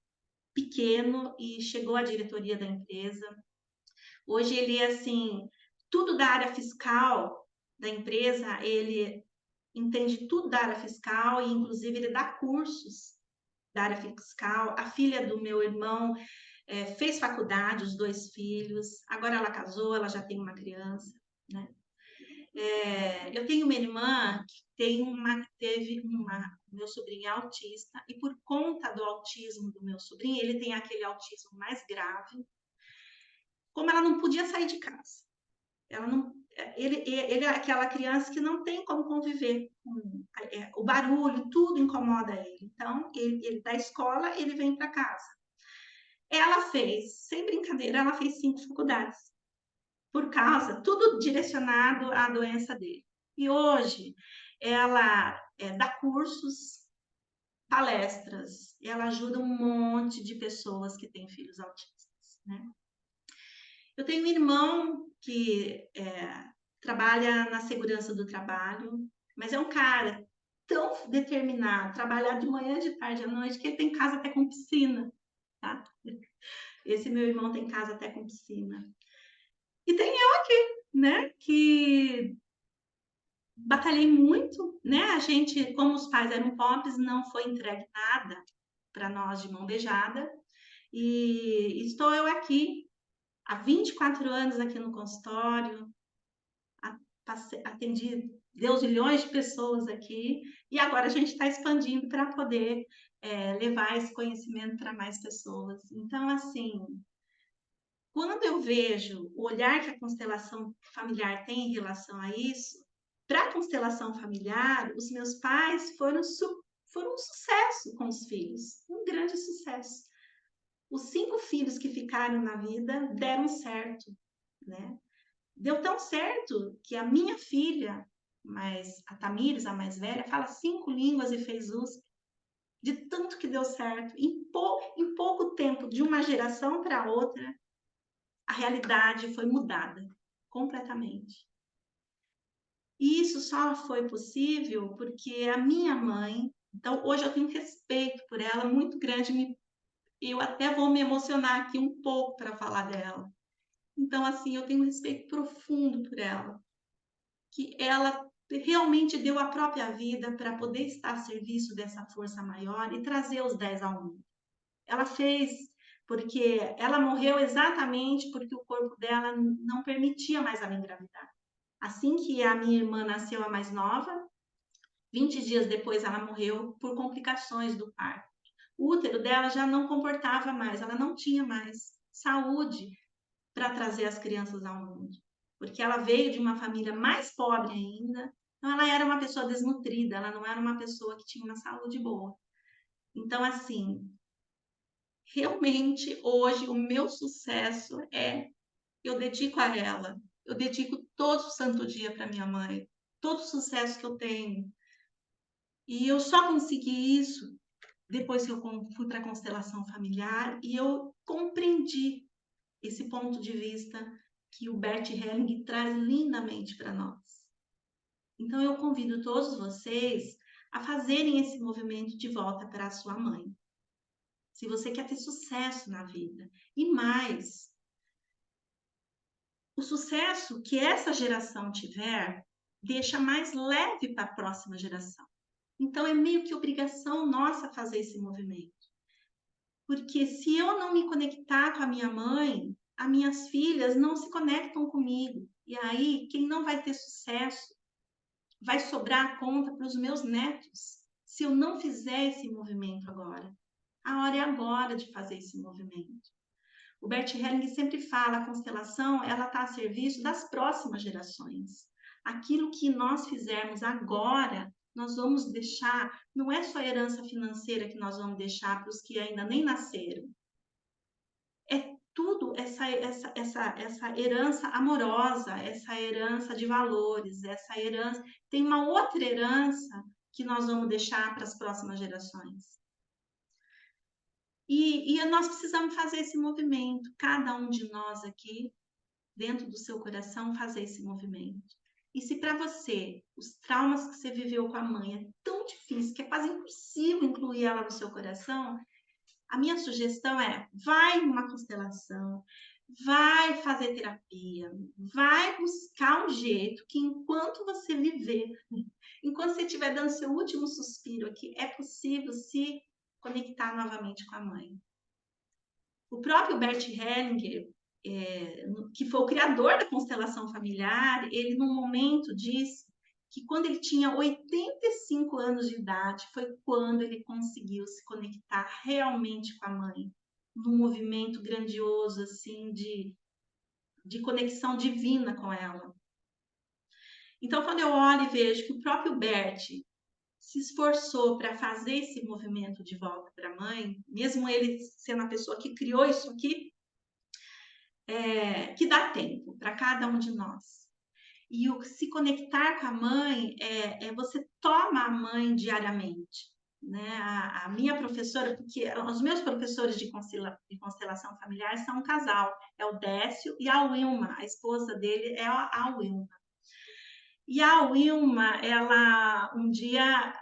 pequeno e chegou à diretoria da empresa. Hoje ele é assim, tudo da área fiscal da empresa, ele entende tudo da área fiscal e inclusive ele dá cursos da área fiscal. A filha do meu irmão fez faculdade, os 2 filhos, agora ela casou, ela já tem uma criança, né? Eu tenho uma irmã que teve meu sobrinho é autista, e por conta do autismo do meu sobrinho, ele tem aquele autismo mais grave, como ela não podia sair de casa. Ela não, ele é aquela criança que não tem como conviver com o barulho, tudo incomoda ele. Então, ele da escola, ele vem para casa. Ela fez, sem brincadeira, ela fez 5 faculdades, por causa, tudo direcionado à doença dele. E hoje, ela dá cursos, palestras, ela ajuda um monte de pessoas que têm filhos autistas, né? Eu tenho um irmão que trabalha na segurança do trabalho, mas é um cara tão determinado, trabalhar de manhã, de tarde, à noite, que ele tem casa até com piscina, tá? Esse meu irmão tem casa até com piscina. E tem eu aqui, né, que batalhei muito, né? A gente, como os pais eram pobres, não foi entregue nada para nós de mão beijada. E estou eu aqui há 24 anos aqui no consultório, atendi Deus milhões de pessoas aqui, e agora a gente está expandindo para poder levar esse conhecimento para mais pessoas. Então, assim, quando eu vejo o olhar que a constelação familiar tem em relação a isso, para a constelação familiar, os meus pais foram um sucesso com os filhos, um grande sucesso. Os 5 filhos que ficaram na vida deram certo, né? Deu tão certo que a minha filha, a Tamires, a mais velha, fala 5 línguas e fez USP, de tanto que deu certo. Em pouco tempo, de uma geração para outra, a realidade foi mudada completamente. E isso só foi possível porque a minha mãe, então hoje eu tenho um respeito por ela muito grande, eu até vou me emocionar aqui um pouco para falar dela. Então, assim, eu tenho um respeito profundo por ela, que ela realmente deu a própria vida para poder estar a serviço dessa força maior e trazer os 10 ao mundo. Ela fez porque ela morreu exatamente porque o corpo dela não permitia mais ela engravidar. Assim que a minha irmã nasceu, a mais nova, 20 dias depois ela morreu por complicações do parto. O útero dela já não comportava mais, ela não tinha mais saúde para trazer as crianças ao mundo. porque ela veio de uma família mais pobre ainda, então ela era uma pessoa desnutrida, ela não era uma pessoa que tinha uma saúde boa. Então, assim, realmente hoje o meu sucesso eu dedico a ela, eu dedico todo o santo dia para minha mãe, todo o sucesso que eu tenho. E eu só consegui isso depois que eu fui para a constelação familiar e eu compreendi esse ponto de vista que o Bert Helling traz lindamente para nós. Então eu convido todos vocês a fazerem esse movimento de volta para a sua mãe. Se você quer ter sucesso na vida. E mais, o sucesso que essa geração tiver deixa mais leve para a próxima geração. Então é meio que obrigação nossa fazer esse movimento. Porque se eu não me conectar com a minha mãe, as minhas filhas não se conectam comigo. E aí, quem não vai ter sucesso vai sobrar a conta para os meus netos. Se eu não fizer esse movimento agora, a hora é agora de fazer esse movimento. O Bert Helling sempre fala, a constelação, ela está a serviço das próximas gerações. Aquilo que nós fizermos agora, nós vamos deixar, não é só herança financeira que nós vamos deixar para os que ainda nem nasceram. É tudo essa herança amorosa, essa herança de valores, essa herança. Tem uma outra herança que nós vamos deixar para as próximas gerações. E nós precisamos fazer esse movimento, cada um de nós aqui, dentro do seu coração, fazer esse movimento. E se para você, os traumas que você viveu com a mãe é tão difícil, que é quase impossível incluir ela no seu coração, a minha sugestão é, vai numa constelação, vai fazer terapia, vai buscar um jeito que enquanto você viver, enquanto você estiver dando seu último suspiro aqui, é possível se conectar novamente com a mãe. O próprio Bert Hellinger, que foi o criador da constelação familiar, ele num momento disse que quando ele tinha 85 anos de idade foi quando ele conseguiu se conectar realmente com a mãe, num movimento grandioso assim de conexão divina com ela. Então, quando eu olho e vejo que o próprio Bert se esforçou para fazer esse movimento de volta para a mãe, mesmo ele sendo a pessoa que criou isso aqui, que dá tempo para cada um de nós. E o se conectar com a mãe você toma a mãe diariamente. Né? A minha professora, porque os meus professores de constelação familiar são um casal, é o Décio e a Wilma, a esposa dele é a Wilma. E a Wilma, ela um dia,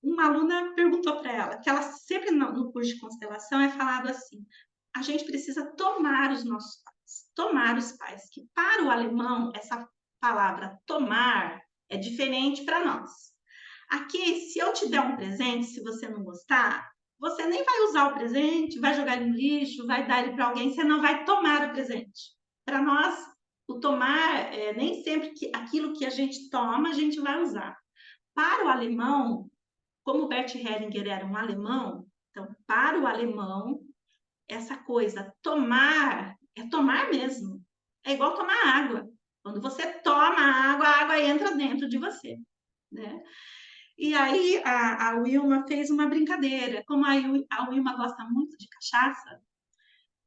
uma aluna perguntou para ela, que ela sempre no curso de constelação é falado assim, a gente precisa tomar os nossos pais, tomar os pais, que para o alemão, essa palavra tomar é diferente para nós. Aqui, se eu te der um presente, se você não gostar, você nem vai usar o presente, vai jogar ele no lixo, vai dar ele para alguém, você não vai tomar o presente. Para nós, o tomar, nem sempre aquilo que a gente toma, a gente vai usar. Para o alemão, como Bert Hellinger era um alemão, então, para o alemão, essa coisa, tomar, é tomar mesmo. É igual tomar água. Quando você toma a água entra dentro de você, né? E aí a Wilma fez uma brincadeira. Como a Wilma gosta muito de cachaça,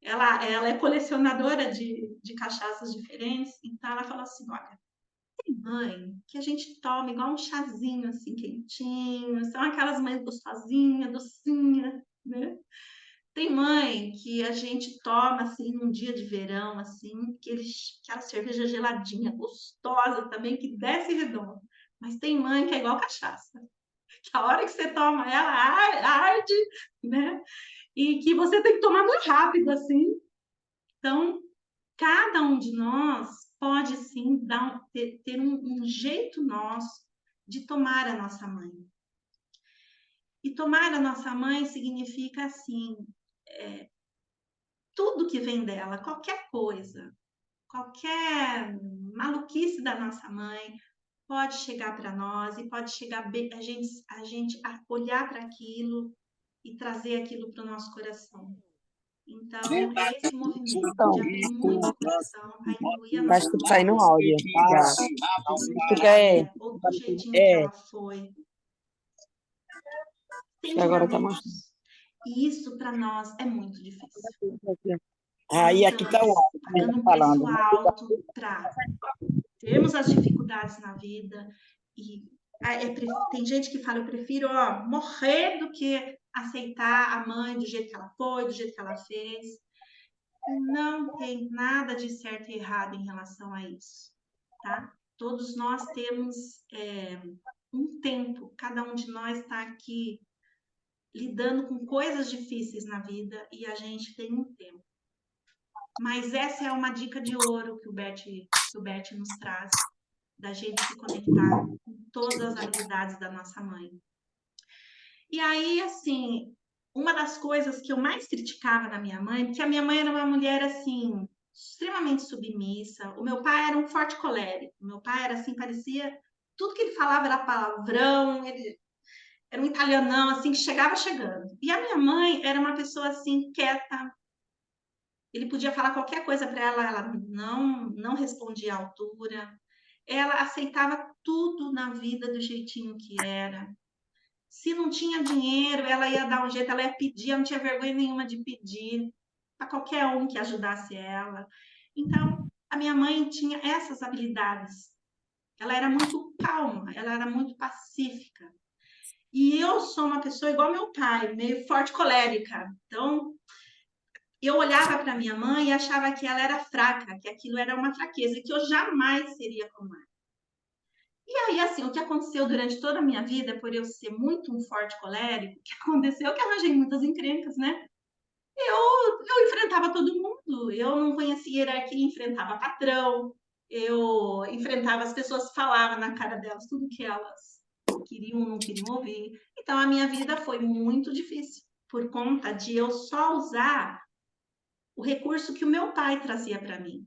ela é colecionadora de cachaças diferentes, então ela falou assim, olha, tem mãe que a gente toma igual um chazinho assim quentinho, são aquelas mães gostosinhas, docinhas, né? Tem mãe que a gente toma assim num dia de verão, assim, aquela cerveja geladinha, gostosa também, que desce redondo. Mas tem mãe que é igual cachaça, que a hora que você toma ela arde, né? E que você tem que tomar muito rápido, assim. Então, cada um de nós pode sim ter um jeito nosso de tomar a nossa mãe. E tomar a nossa mãe significa assim, tudo que vem dela, qualquer coisa, qualquer maluquice da nossa mãe pode chegar para nós e pode chegar a gente a olhar para aquilo e trazer aquilo para o nosso coração. Então, é esse movimento Então, de abrir muito o coração para incluir a mas nossa tu mãe sai no áudio. Já. do jeito Tu que ela quer. é, ou do jeitinho que ela foi, Acho sem que agora tá mais. julgamentos. E isso, para nós, é muito difícil. Aí Nós aqui tá o estamos áudio pagando um falando. preço alto para termos as dificuldades na vida. E tem gente que fala, eu prefiro morrer do que aceitar a mãe do jeito que ela foi, do jeito que ela fez. Não tem nada de certo e errado em relação a isso, tá? Todos nós temos um tempo, cada um de nós está aqui lidando com coisas difíceis na vida e a gente tem um tempo. Mas essa é uma dica de ouro que o Bert nos traz, da gente se conectar com todas as habilidades da nossa mãe. E aí, assim, uma das coisas que eu mais criticava na minha mãe, porque a minha mãe era uma mulher, assim, extremamente submissa. O meu pai era um forte colérico. O meu pai era, assim, parecia... Tudo que ele falava era palavrão, ele era um italianão, assim, que chegava chegando. E a minha mãe era uma pessoa, assim, quieta. Ele podia falar qualquer coisa para ela, ela não respondia à altura. Ela aceitava tudo na vida do jeitinho que era. Se não tinha dinheiro, ela ia dar um jeito, ela ia pedir, ela não tinha vergonha nenhuma de pedir para qualquer um que ajudasse ela. Então, a minha mãe tinha essas habilidades. Ela era muito calma, ela era muito pacífica. E eu sou uma pessoa igual meu pai, meio forte colérica. Então, eu olhava para minha mãe e achava que ela era fraca, que aquilo era uma fraqueza, que eu jamais seria como ela. E aí, assim, o que aconteceu durante toda a minha vida, por eu ser muito um forte colérico, o que aconteceu é que eu arranjei muitas encrencas, né? Eu enfrentava todo mundo, eu não conhecia hierarquia, enfrentava patrão, eu enfrentava as pessoas, falava na cara delas tudo que elas queriam ou não queriam ouvir. Então, a minha vida foi muito difícil, por conta de eu só usar o recurso que o meu pai trazia para mim.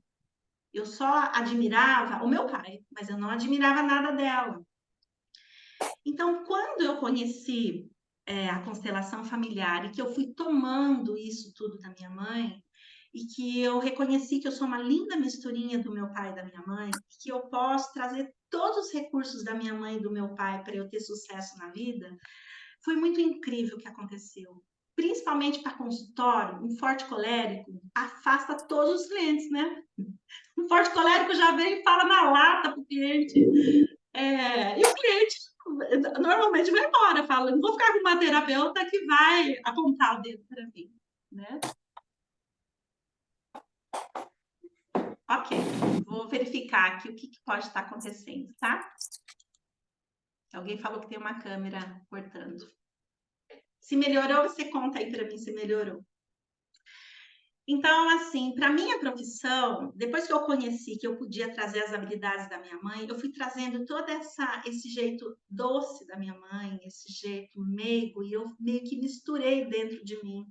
Eu só admirava o meu pai, mas eu não admirava nada dela. Então, quando eu conheci a constelação familiar e que eu fui tomando isso tudo da minha mãe, e que eu reconheci que eu sou uma linda misturinha do meu pai e da minha mãe, que eu posso trazer todos os recursos da minha mãe e do meu pai para eu ter sucesso na vida, foi muito incrível o que aconteceu. Principalmente para consultório, um forte colérico afasta todos os clientes, né? Um forte colérico já vem e fala na lata para o cliente. E o cliente normalmente vai embora, fala, não vou ficar com uma terapeuta que vai apontar o dedo para mim, né? Ok, vou verificar aqui o que pode estar acontecendo, tá? Alguém falou que tem uma câmera cortando. Se melhorou, você conta aí para mim se melhorou. Então, assim, para minha profissão, depois que eu conheci que eu podia trazer as habilidades da minha mãe, eu fui trazendo todo esse jeito doce da minha mãe, esse jeito meigo, e eu meio que misturei dentro de mim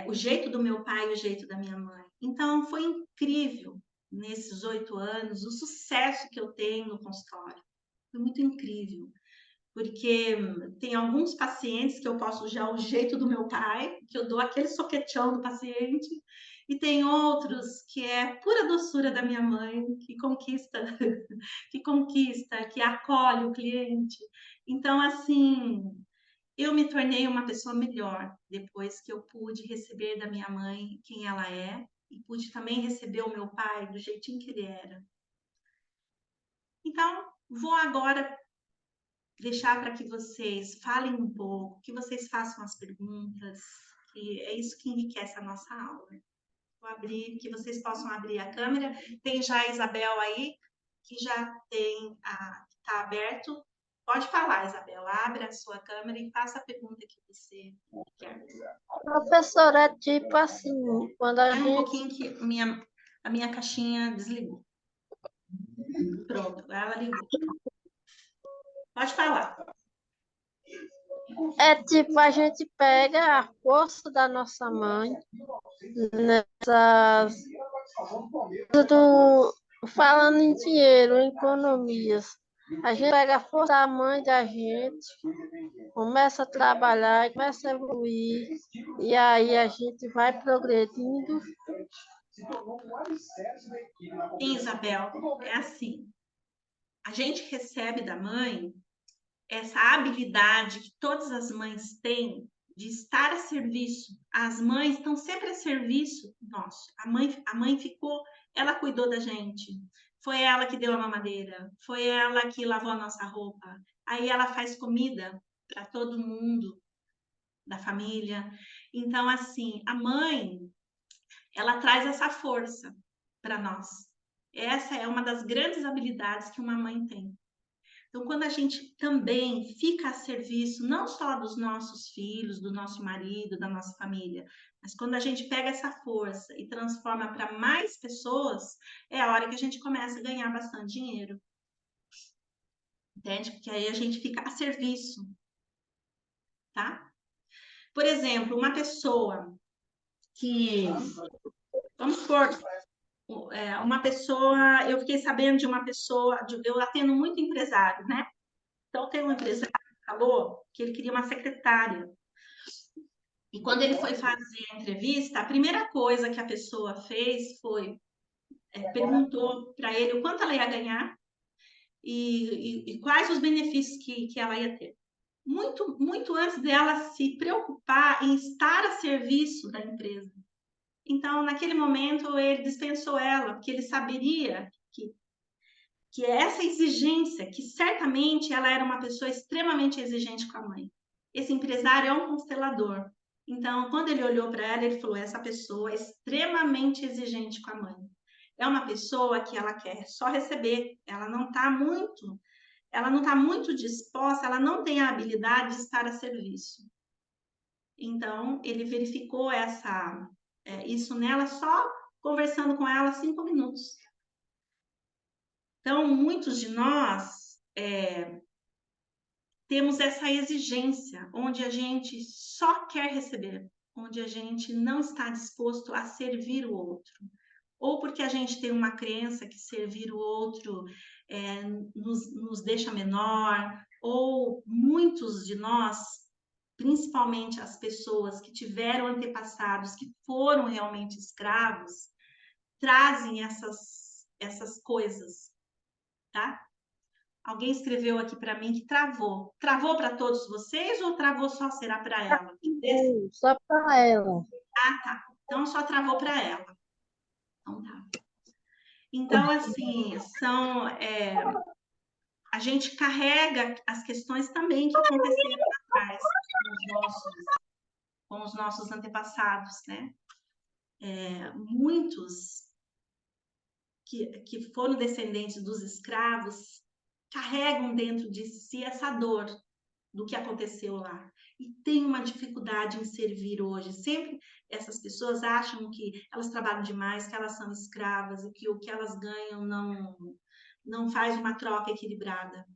o jeito do meu pai e o jeito da minha mãe. Então, foi incrível nesses 8 anos o sucesso que eu tenho no consultório. Foi muito incrível porque tem alguns pacientes que eu posso usar o jeito do meu pai, que eu dou aquele soquetão do paciente, e tem outros que é pura doçura da minha mãe, que conquista, que acolhe o cliente. Então, assim, eu me tornei uma pessoa melhor depois que eu pude receber da minha mãe quem ela é, e pude também receber o meu pai do jeitinho que ele era. Então, vou agora deixar para que vocês falem um pouco, que vocês façam as perguntas, que é isso que enriquece a nossa aula. Vou abrir, que vocês possam abrir a câmera. Tem já a Isabel aí, que já está aberto. Pode falar, Isabel, abre a sua câmera e faça a pergunta que você quer. Professora, é tipo assim, quando a Espera um pouquinho gente... que a minha caixinha desligou. Pronto, ela ligou. Pode falar. É tipo, a gente pega a força da nossa mãe nessas... Falando em dinheiro, em economias. A gente pega a força da mãe da gente, começa a trabalhar, e começa a evoluir, e aí a gente vai progredindo. Sim, Isabel, é assim. A gente recebe da mãe essa habilidade que todas as mães têm de estar a serviço. As mães estão sempre a serviço nosso. A mãe ficou, ela cuidou da gente. Foi ela que deu a mamadeira, foi ela que lavou a nossa roupa. Aí ela faz comida para todo mundo da família. Então, assim, a mãe, ela traz essa força para nós. Essa é uma das grandes habilidades que uma mãe tem. Então, quando a gente também fica a serviço, não só dos nossos filhos, do nosso marido, da nossa família, mas quando a gente pega essa força e transforma para mais pessoas, é a hora que a gente começa a ganhar bastante dinheiro. Entende? Porque aí a gente fica a serviço, tá? Por exemplo, uma pessoa que, vamos supor, uma pessoa, eu fiquei sabendo de uma pessoa, eu atendo muito empresário, né? Então, tem um empresário que falou que ele queria uma secretária. E quando ele foi fazer a entrevista, a primeira coisa que a pessoa fez foi perguntou para ele o quanto ela ia ganhar e quais os benefícios que ela ia ter. Muito, muito antes dela se preocupar em estar a serviço da empresa. Então, naquele momento, ele dispensou ela, porque ele saberia que essa exigência, que certamente ela era uma pessoa extremamente exigente com a mãe. Esse empresário é um constelador. Então, quando ele olhou para ela, ele falou: essa pessoa é extremamente exigente com a mãe. É uma pessoa que ela quer só receber, ela não está muito disposta, ela não tem a habilidade de estar a serviço. Então, ele verificou isso nela só conversando com ela 5 minutos. Então, muitos de nós temos essa exigência, onde a gente só quer receber, onde a gente não está disposto a servir o outro. Ou porque a gente tem uma crença que servir o outro nos deixa menor, ou muitos de nós, principalmente as pessoas que tiveram antepassados que foram realmente escravos, trazem essas coisas, tá? Alguém escreveu aqui para mim que travou. Travou para todos vocês ou travou só será para ela? Só para ela. Ah, tá. Então só travou para ela. Então tá. Então, assim, a gente carrega as questões também que aconteceram lá atrás com os nossos antepassados, né? Muitos que foram descendentes dos escravos carregam dentro de si essa dor do que aconteceu lá. E tem uma dificuldade em servir hoje. Sempre essas pessoas acham que elas trabalham demais, que elas são escravas e que o que elas ganham não faz uma troca equilibrada.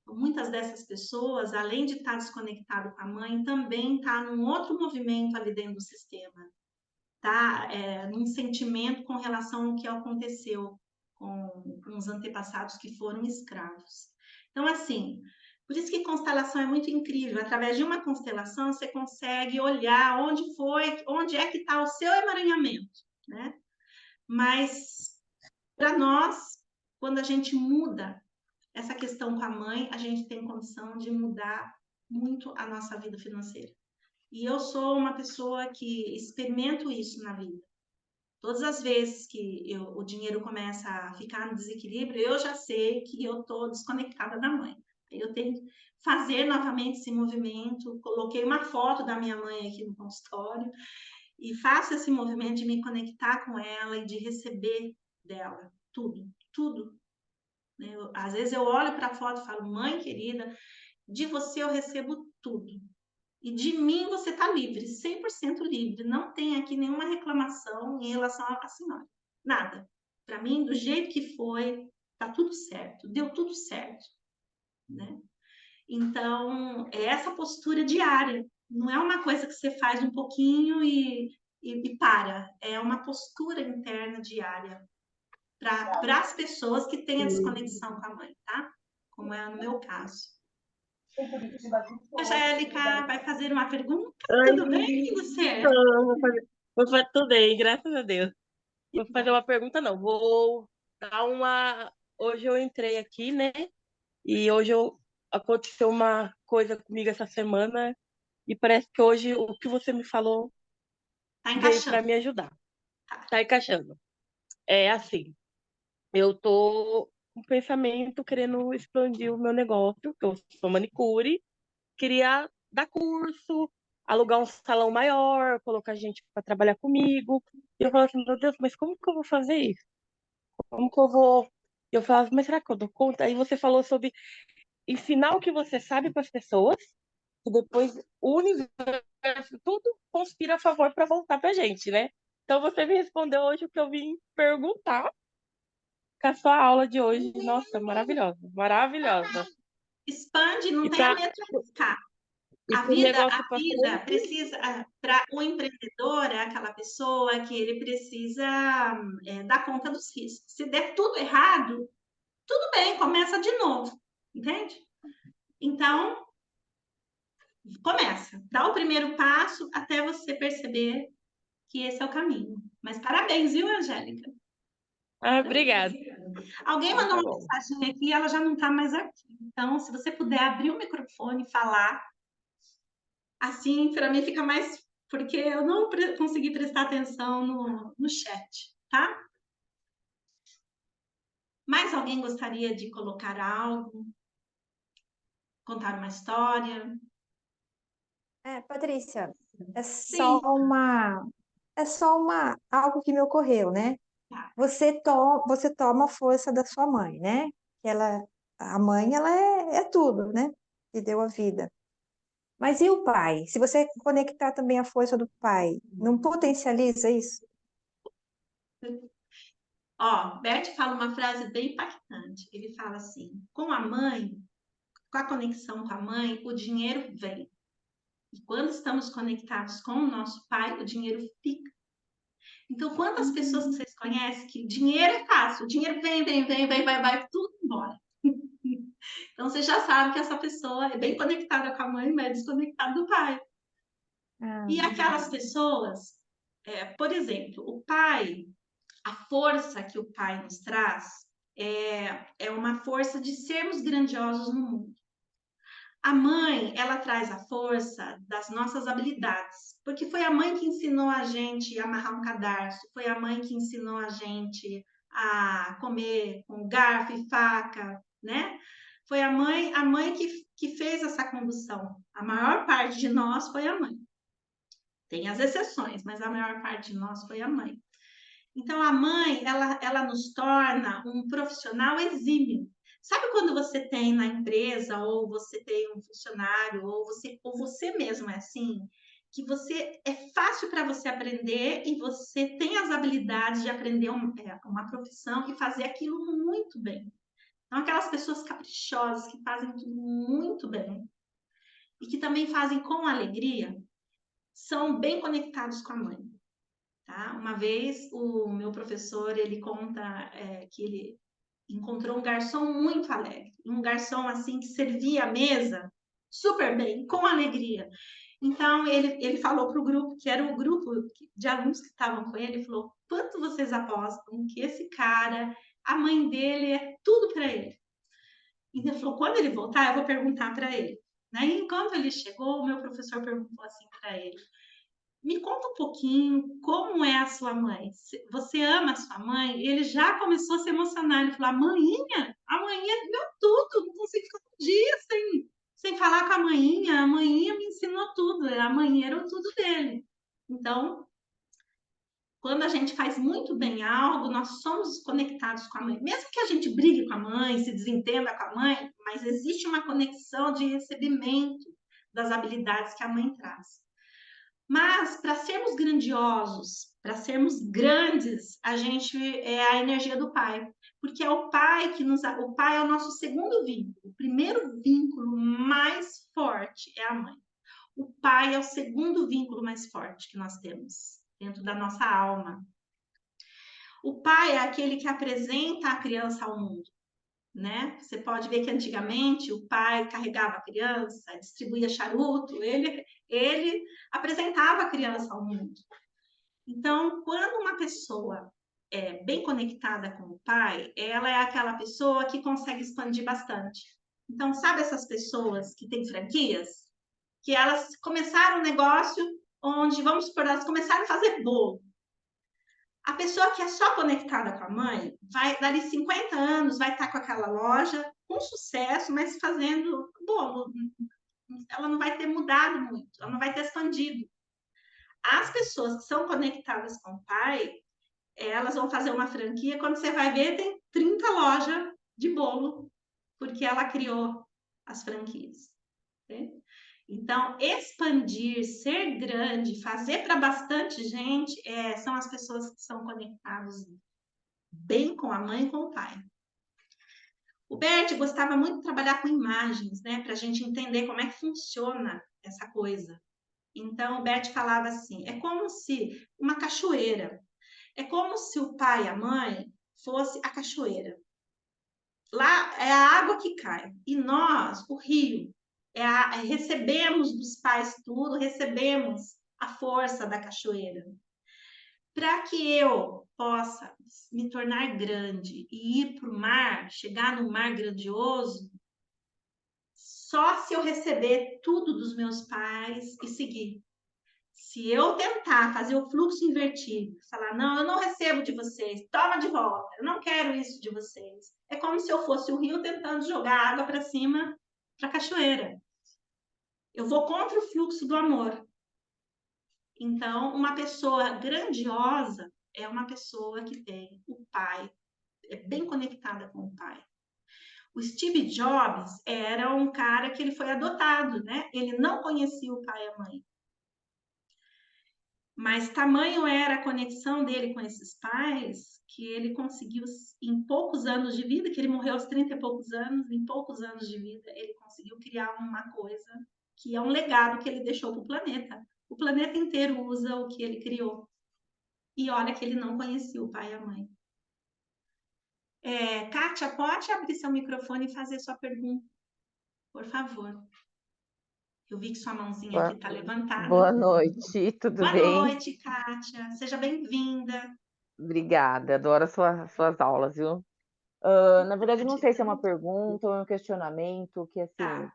Então, muitas dessas pessoas, além de estar desconectado com a mãe, também está num outro movimento ali dentro do sistema. Tá? Num sentimento com relação ao que aconteceu com os antepassados que foram escravos. Então, assim, por isso que constelação é muito incrível. Através de uma constelação, você consegue olhar onde é que está o seu emaranhamento, né? Mas, para nós, quando a gente muda essa questão com a mãe, a gente tem condição de mudar muito a nossa vida financeira. E eu sou uma pessoa que experimento isso na vida. Todas as vezes que o dinheiro começa a ficar no desequilíbrio, eu já sei que eu estou desconectada da mãe. Eu tenho que fazer novamente esse movimento. Coloquei uma foto da minha mãe aqui no consultório e faço esse movimento de me conectar com ela e de receber dela tudo, tudo. Às vezes eu olho para a foto e falo: mãe querida, de você eu recebo tudo. E de mim você está livre, 100% livre. Não tem aqui nenhuma reclamação em relação à senhora. Nada. Para mim, do jeito que foi, está tudo certo. Deu tudo certo. Né? Então, é essa postura diária. Não é uma coisa que você faz um pouquinho e para. É uma postura interna diária para as pessoas que têm a desconexão com a mãe, tá? como é no meu caso. Angélica, vai fazer uma pergunta? Tudo bem, você? Tudo bem, graças a Deus. Vou fazer uma pergunta, não. Vou dar uma. Hoje eu entrei aqui, né? E aconteceu uma coisa comigo essa semana. E parece que hoje o que você me falou Tá veio para encaixando. me ajudar. Tá encaixando. É assim, eu tô com pensamento querendo expandir o meu negócio, que eu sou manicure, queria dar curso, alugar um salão maior, colocar gente para trabalhar comigo. E eu falava assim, meu Deus, mas como que eu vou fazer isso? Como que eu vou? Eu falava, mas será que eu dou conta? Aí você falou sobre ensinar o que você sabe para as pessoas, e depois o universo, tudo conspira a favor para voltar para a gente, né? Então você me respondeu hoje o que eu vim perguntar com a sua aula de hoje. Nossa, maravilhosa, maravilhosa. Expande, não E tenha para medo de arriscar. e pro A negócio para vida frente, precisa, para o empreendedor, é aquela pessoa que ele precisa dar conta dos riscos. Se der tudo errado, tudo bem, começa de novo, entende? Então, começa, dá o primeiro passo até você perceber que esse é o caminho. Mas parabéns, viu, Angélica? obrigada. Alguém mandou Tá uma bom. mensagem aqui, ela já não está mais aqui. Então, se você puder abrir o microfone e falar, assim, para mim fica mais. Porque eu não consegui prestar atenção no chat, tá? Mais alguém gostaria de colocar algo? Contar uma história? Patrícia, Sim, é só algo que me ocorreu, né? tá. Você toma a força da sua mãe, né? A mãe, ela é tudo, né? Que deu a vida. Mas e o pai? Se você conectar também a força do pai, não potencializa isso? Ó, Bert fala uma frase bem impactante. Ele fala assim: com a mãe, com a conexão com a mãe, o dinheiro vem. E quando estamos conectados com o nosso pai, o dinheiro fica. Então, quantas pessoas que vocês conhecem que dinheiro é fácil, o dinheiro vem, vai, tudo embora. Então, você já sabe que essa pessoa é bem conectada com a mãe, mas desconectada do pai. Ah, E aquelas pessoas, por exemplo, o pai, a força que o pai nos traz é uma força de sermos grandiosos no mundo. A mãe, ela traz a força das nossas habilidades, porque foi a mãe que ensinou a gente a amarrar um cadarço, foi a mãe que ensinou a gente a comer com garfo e faca, né? Foi a mãe que fez essa condução. A maior parte de nós foi a mãe. Tem as exceções, mas a maior parte de nós foi a mãe. Então, a mãe, ela nos torna um profissional exímio. Sabe quando você tem na empresa, ou você tem um funcionário, ou você mesmo é assim, que você é fácil para você aprender e você tem as habilidades de aprender uma profissão e fazer aquilo muito bem. Então, aquelas pessoas caprichosas que fazem tudo muito bem e que também fazem com alegria, são bem conectados com a mãe. Tá? Uma vez o meu professor ele conta que ele encontrou um garçom muito alegre, um garçom assim que servia a mesa super bem, com alegria. Então ele falou para o grupo, que era o grupo de alunos que estavam com ele, falou: quanto vocês apostam que esse cara, a mãe dele é tudo para ele? E ele falou: quando ele voltar, eu vou perguntar para ele. Né? E enquanto ele chegou, o meu professor perguntou assim para ele: me conta um pouquinho como é a sua mãe. Você ama a sua mãe? Ele já começou a se emocionar. Ele falou: a maninha é meu tudo. Não consigo ficar um dia sem falar com a maninha. A maninha me ensinou tudo. A maninha era o tudo dele. Então, quando a gente faz muito bem algo, nós somos conectados com a mãe. Mesmo que a gente brigue com a mãe, se desentenda com a mãe, mas existe uma conexão de recebimento das habilidades que a mãe traz. Mas para sermos grandiosos, para sermos grandes, a gente é a energia do pai, porque é o pai o pai é o nosso segundo vínculo. O primeiro vínculo mais forte é a mãe. O pai é o segundo vínculo mais forte que nós temos dentro da nossa alma. O pai é aquele que apresenta a criança ao mundo. né? Você pode ver que antigamente o pai carregava a criança, distribuía charuto, ele apresentava a criança ao mundo. Então, quando uma pessoa é bem conectada com o pai, ela é aquela pessoa que consegue expandir bastante. Então, sabe essas pessoas que têm franquias? Que elas começaram um negócio onde, vamos supor, elas começaram a fazer bolo. A pessoa que é só conectada com a mãe, vai, dali 50 anos, vai estar com aquela loja, com sucesso, mas fazendo bolo. Ela não vai ter mudado muito, ela não vai ter expandido. As pessoas que são conectadas com o pai, elas vão fazer uma franquia, quando você vai ver, tem 30 lojas de bolo, porque ela criou as franquias. Né? Então, expandir, ser grande, fazer para bastante gente, são as pessoas que são conectadas bem com a mãe e com o pai. O Bert gostava muito de trabalhar com imagens, né, para a gente entender como é que funciona essa coisa. Então, o Bert falava assim: é como se uma cachoeira, é como se o pai e a mãe fosse a cachoeira. Lá é a água que cai, e nós, o rio, recebemos dos pais tudo, recebemos a força da cachoeira. Para que eu possa me tornar grande e ir para o mar, chegar no mar grandioso, só se eu receber tudo dos meus pais e seguir. Se eu tentar fazer o fluxo invertido, falar, não, eu não recebo de vocês, toma de volta, eu não quero isso de vocês. É como se eu fosse o rio tentando jogar água para cima, para a cachoeira. Eu vou contra o fluxo do amor. Então, uma pessoa grandiosa é uma pessoa que tem o pai, é bem conectada com o pai. O Steve Jobs era um cara que ele foi adotado, né? Ele não conhecia o pai e a mãe. Mas tamanho era a conexão dele com esses pais que ele conseguiu, em poucos anos de vida, que ele morreu aos 30 e poucos anos, em poucos anos de vida, ele conseguiu criar uma coisa que é um legado que ele deixou para o planeta. O planeta inteiro usa o que ele criou. E olha que ele não conhecia o pai e a mãe. Kátia, pode abrir seu microfone e fazer sua pergunta, por favor. Eu vi que sua mãozinha aqui está levantada. Boa noite, tudo Boa bem? noite, Kátia. Seja bem-vinda. Obrigada, adoro suas aulas, viu? Na verdade, não sei se é uma pergunta ou um questionamento, que assim, Tá.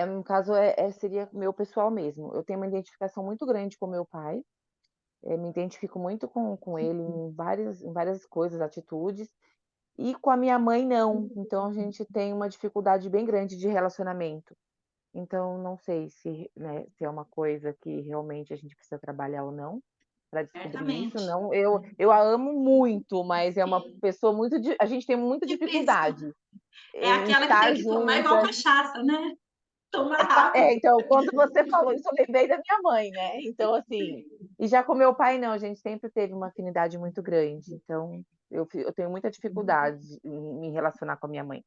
no caso, seria meu pessoal mesmo. Eu tenho uma identificação muito grande com meu pai, me identifico muito com ele em várias coisas, atitudes, e com a minha mãe não. Então a gente tem uma dificuldade bem grande de relacionamento. Então, não sei se, né, se é uma coisa que realmente a gente precisa trabalhar ou não para descobrir isso. Certamente. Não, eu a amo muito, mas é uma Sim. pessoa a gente tem muita Difícil. dificuldade É em aquela que tem estar que tomar igual juntas. cachaça, né? Tomar rápido. Então, quando você falou isso, eu lembrei da minha mãe, né? Então, assim, e já com meu pai, não, a gente sempre teve uma afinidade muito grande. Então, eu tenho muita dificuldade em me relacionar com a minha mãe.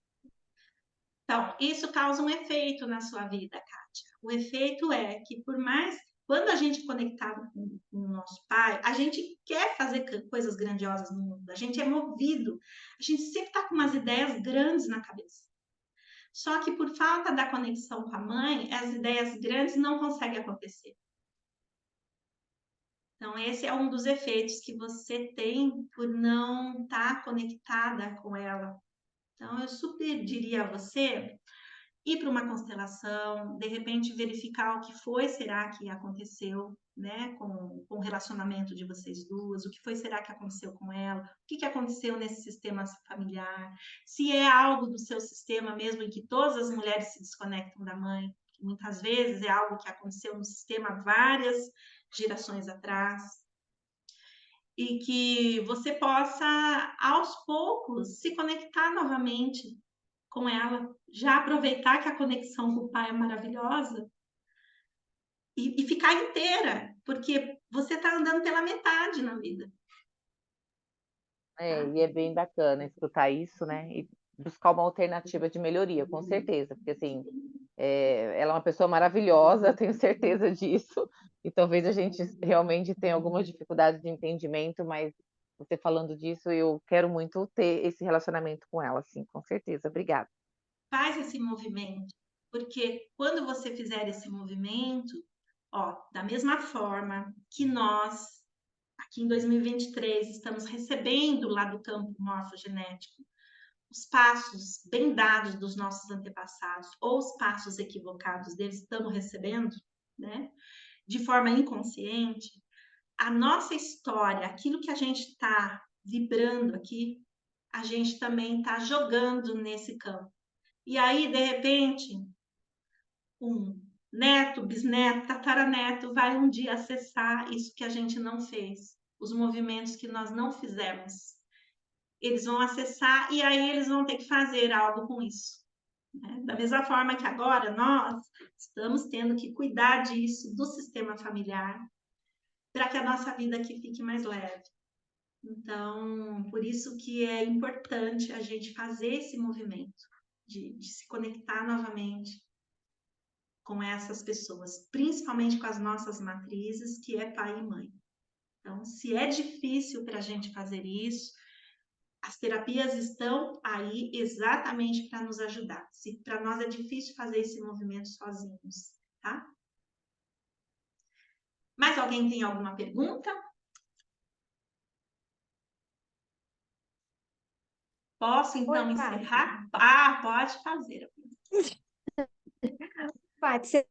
Então, isso causa um efeito na sua vida, Kátia. O efeito é que, por mais quando a gente é conectado com o nosso pai, a gente quer fazer coisas grandiosas no mundo, a gente é movido, a gente sempre está com umas ideias grandes na cabeça. Só que por falta da conexão com a mãe, as ideias grandes não conseguem acontecer. Então, esse é um dos efeitos que você tem por não estar conectada com ela. Então, eu super diria a você ir para uma constelação, de repente verificar o que foi, será que aconteceu, né, com o relacionamento de vocês duas, o que foi, será que aconteceu com ela, o que aconteceu nesse sistema familiar, se é algo do seu sistema mesmo em que todas as mulheres se desconectam da mãe, que muitas vezes é algo que aconteceu no sistema várias gerações atrás, e que você possa, aos poucos, se conectar novamente com ela, já aproveitar que a conexão com o pai é maravilhosa e ficar inteira, porque você está andando pela metade na vida. Tá? E é bem bacana escutar isso, né? E buscar uma alternativa de melhoria, com certeza, porque assim, ela é uma pessoa maravilhosa, tenho certeza disso, e talvez a gente realmente tenha algumas dificuldades de entendimento, mas Você falando disso, eu quero muito ter esse relacionamento com ela, sim, com certeza. Obrigada. Faz esse movimento, porque quando você fizer esse movimento, ó, da mesma forma que nós, aqui em 2023, estamos recebendo lá do campo morfogenético os passos bem dados dos nossos antepassados ou os passos equivocados deles, estamos recebendo, né, de forma inconsciente, a nossa história, aquilo que a gente está vibrando aqui, a gente também está jogando nesse campo. E aí, de repente, um neto, bisneto, tataraneto vai um dia acessar isso que a gente não fez, os movimentos que nós não fizemos. Eles vão acessar e aí eles vão ter que fazer algo com isso. Né? Da mesma forma que agora nós estamos tendo que cuidar disso, do sistema familiar, para que a nossa vida aqui fique mais leve. Então, por isso que é importante a gente fazer esse movimento de se conectar novamente com essas pessoas, principalmente com as nossas matrizes, que é pai e mãe. Então, se é difícil para a gente fazer isso, as terapias estão aí exatamente para nos ajudar. Se para nós é difícil fazer esse movimento sozinhos, tá? Mais alguém tem alguma pergunta? Posso, então, Oi, Paty. encerrar? Ah, pode fazer. Paty, se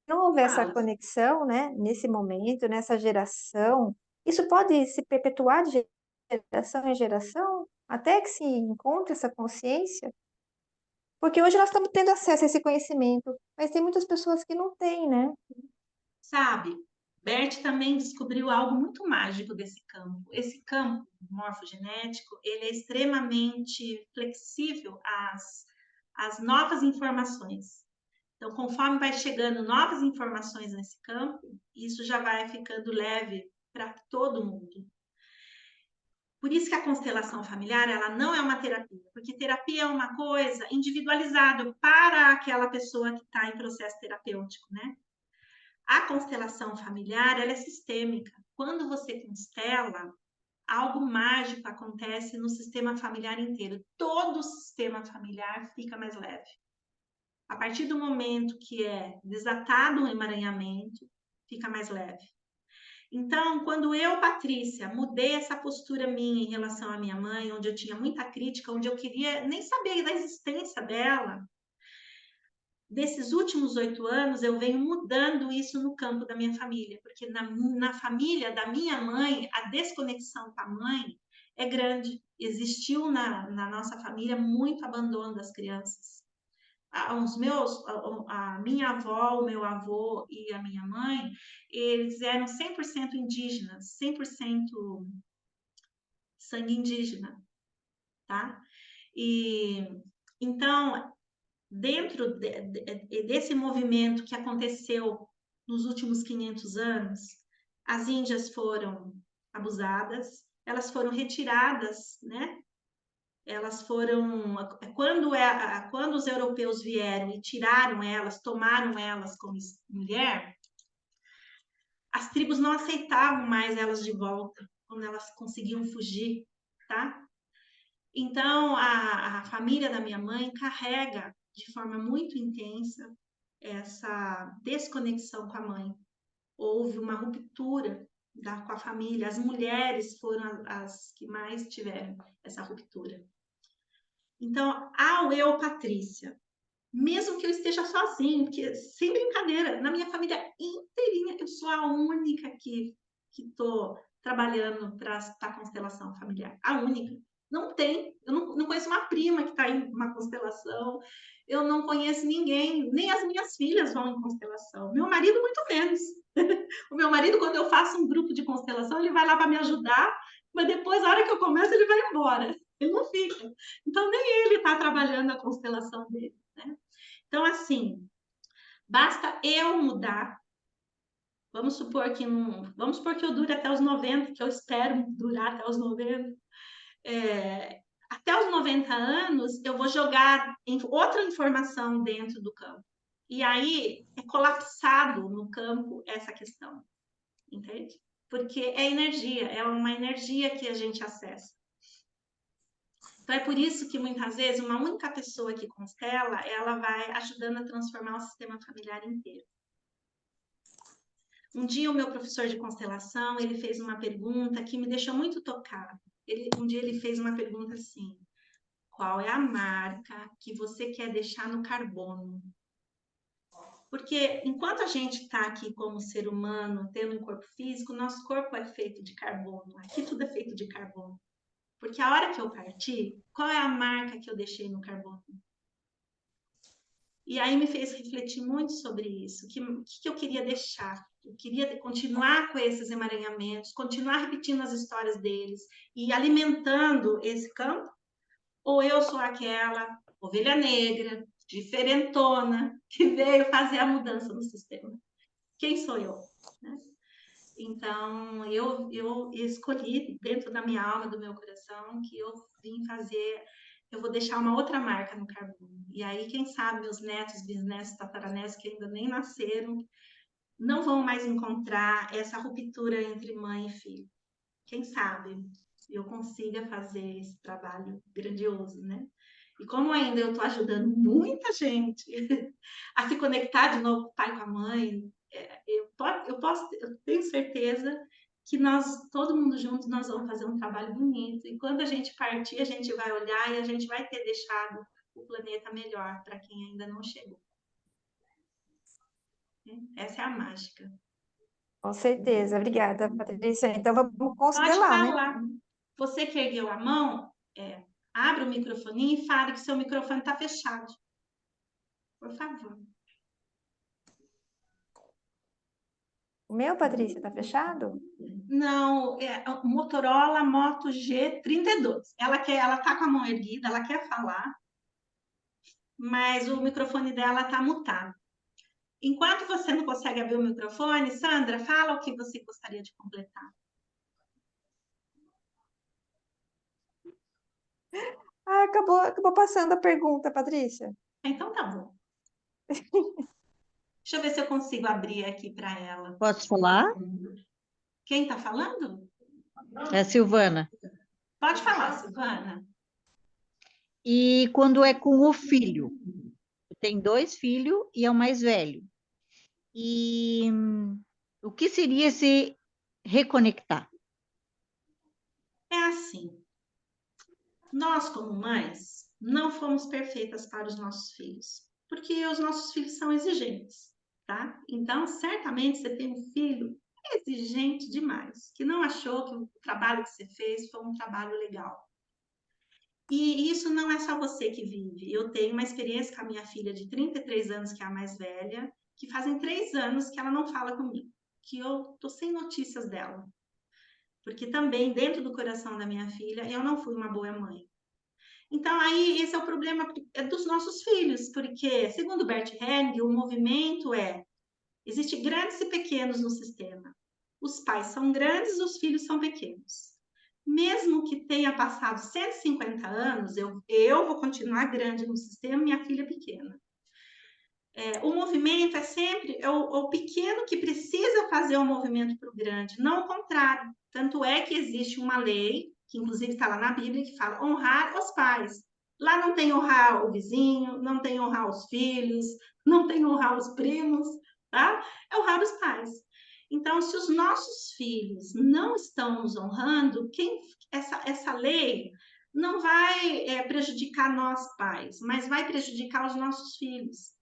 não houver essa Fala. conexão, né, nesse momento, nessa geração, isso pode se perpetuar de geração em geração, até que se encontre essa consciência? Porque hoje nós estamos tendo acesso a esse conhecimento, mas tem muitas pessoas que não têm, né? Sabe, Bert também descobriu algo muito mágico desse campo. Esse campo morfogenético, ele é extremamente flexível às novas informações. Então, conforme vai chegando novas informações nesse campo, isso já vai ficando leve para todo mundo. Por isso que a constelação familiar, ela não é uma terapia, porque terapia é uma coisa individualizada para aquela pessoa que está em processo terapêutico, né? A constelação familiar, ela é sistêmica. Quando você constela, algo mágico acontece no sistema familiar inteiro. Todo o sistema familiar fica mais leve. A partir do momento que é desatado um emaranhamento, fica mais leve. Então, quando eu, Patrícia, mudei essa postura minha em relação à minha mãe, onde eu tinha muita crítica, onde eu queria nem saber da existência dela, desses últimos 8 anos, eu venho mudando isso no campo da minha família, porque na família da minha mãe, a desconexão com a mãe é grande. Existiu na nossa família muito abandono das crianças. A minha avó, o meu avô e a minha mãe, eles eram 100% indígenas, 100% sangue indígena, tá? E então, dentro desse movimento que aconteceu nos últimos 500 anos, as índias foram abusadas, elas foram retiradas, né? Elas foram quando os europeus vieram e tiraram elas, tomaram elas como mulher, as tribos não aceitavam mais elas de volta quando elas conseguiam fugir, tá? Então a família da minha mãe carrega de forma muito intensa essa desconexão com a mãe. Houve uma ruptura com a família, as mulheres foram as que mais tiveram essa ruptura. Então, ao eu, Patrícia, mesmo que eu esteja sozinho, porque sem brincadeira, na minha família inteirinha, eu sou a única que estou trabalhando para a constelação familiar. A única. Não tem. Eu não conheço uma prima que está em uma constelação. Eu não conheço ninguém. Nem as minhas filhas vão em constelação. Meu marido, muito menos. O meu marido, quando eu faço um grupo de constelação, ele vai lá para me ajudar, mas depois, na hora que eu começo, ele vai embora. Ele não fica. Então, nem ele está trabalhando a constelação dele, né? Então, assim, basta eu mudar. Vamos supor que eu dure até os 90, que eu espero durar até os 90. Até os 90 anos, eu vou jogar outra informação dentro do campo. E aí é colapsado no campo essa questão. Entende? porque é energia, é uma energia que a gente acessa. Então, é por isso que, muitas vezes, uma única pessoa que constela, ela vai ajudando a transformar o sistema familiar inteiro. Um dia, o meu professor de constelação, ele fez uma pergunta que me deixou muito tocada. Um dia, ele fez uma pergunta assim: qual é a marca que você quer deixar no carbono? Porque, enquanto a gente está aqui como ser humano, tendo um corpo físico, nosso corpo é feito de carbono. Aqui tudo é feito de carbono. Porque a hora que eu partir, qual é a marca que eu deixei no carbono? E aí me fez refletir muito sobre isso. O que eu queria deixar? Eu queria continuar com esses emaranhamentos, continuar repetindo as histórias deles e alimentando esse campo? Ou eu sou aquela ovelha negra, diferentona, que veio fazer a mudança no sistema? Quem sou eu? Né? Então, eu escolhi dentro da minha alma, do meu coração, que eu vim fazer, eu vou deixar uma outra marca no carbono. E aí, quem sabe, meus netos, bisnetos, tataranetos, que ainda nem nasceram, não vão mais encontrar essa ruptura entre mãe e filho. Quem sabe eu consiga fazer esse trabalho grandioso, né? E como ainda eu estou ajudando muita gente a se conectar de novo com o pai e com a mãe, eu tenho certeza que nós, todo mundo junto, nós vamos fazer um trabalho bonito. E quando a gente partir, a gente vai olhar e a gente vai ter deixado o planeta melhor para quem ainda não chegou. Essa é a mágica. Com certeza. Obrigada, Patrícia. Então, vamos Pode constelar, né? falar. Você que ergueu a mão, abre o microfone e fale que seu microfone está fechado. Por favor. O meu, Patrícia, está fechado? Não, é o Motorola Moto G32. Ela tá com a mão erguida, ela quer falar, mas o microfone dela está mutado. Enquanto você não consegue abrir o microfone, Sandra, fala o que você gostaria de completar. Ah, acabou passando a pergunta, Patrícia. Então tá bom. Deixa eu ver se eu consigo abrir aqui para ela. Posso falar? Quem está falando? É a Silvana. Pode falar, Silvana. E quando é com o filho? Tem 2 filhos e é o mais velho. E o que seria se reconectar? É assim. Nós, como mães, não fomos perfeitas para os nossos filhos, porque os nossos filhos são exigentes, tá? Então, certamente você tem um filho exigente demais, que não achou que o trabalho que você fez foi um trabalho legal. E isso não é só você que vive. Eu tenho uma experiência com a minha filha de 33 anos, que é a mais velha, que fazem 3 anos que ela não fala comigo, que eu tô sem notícias dela. Porque também, dentro do coração da minha filha, eu não fui uma boa mãe. Então, aí, esse é o problema dos nossos filhos, porque, segundo Bert Helling, o movimento existem grandes e pequenos no sistema. Os pais são grandes, os filhos são pequenos. Mesmo que tenha passado 150 anos, eu vou continuar grande no sistema, minha filha é pequena. O movimento é sempre o pequeno que precisa fazer o movimento para o grande, não o contrário. Tanto é que existe uma lei, que inclusive está lá na Bíblia, que fala honrar os pais. Lá não tem honrar o vizinho, não tem honrar os filhos, não tem honrar os primos, tá? É honrar os pais. Então, se os nossos filhos não estão nos honrando, essa lei não vai prejudicar nós pais, mas vai prejudicar os nossos filhos.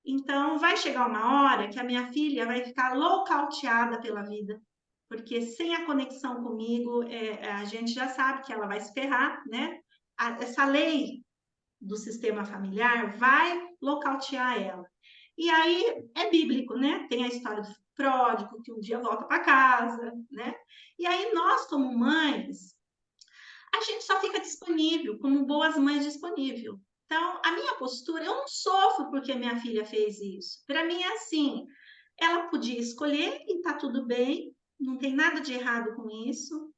Então, vai chegar uma hora que a minha filha vai ficar nocauteada pela vida, porque sem a conexão comigo, a gente já sabe que ela vai se ferrar, né? Essa lei do sistema familiar vai nocautear ela. E aí é bíblico, né? Tem a história do pródigo que um dia volta para casa, né? E aí nós, como mães, a gente só fica disponível, como boas mães disponível. Então, a minha postura, eu não sofro porque minha filha fez isso. Para mim é assim, ela podia escolher e tá tudo bem, não tem nada de errado com isso.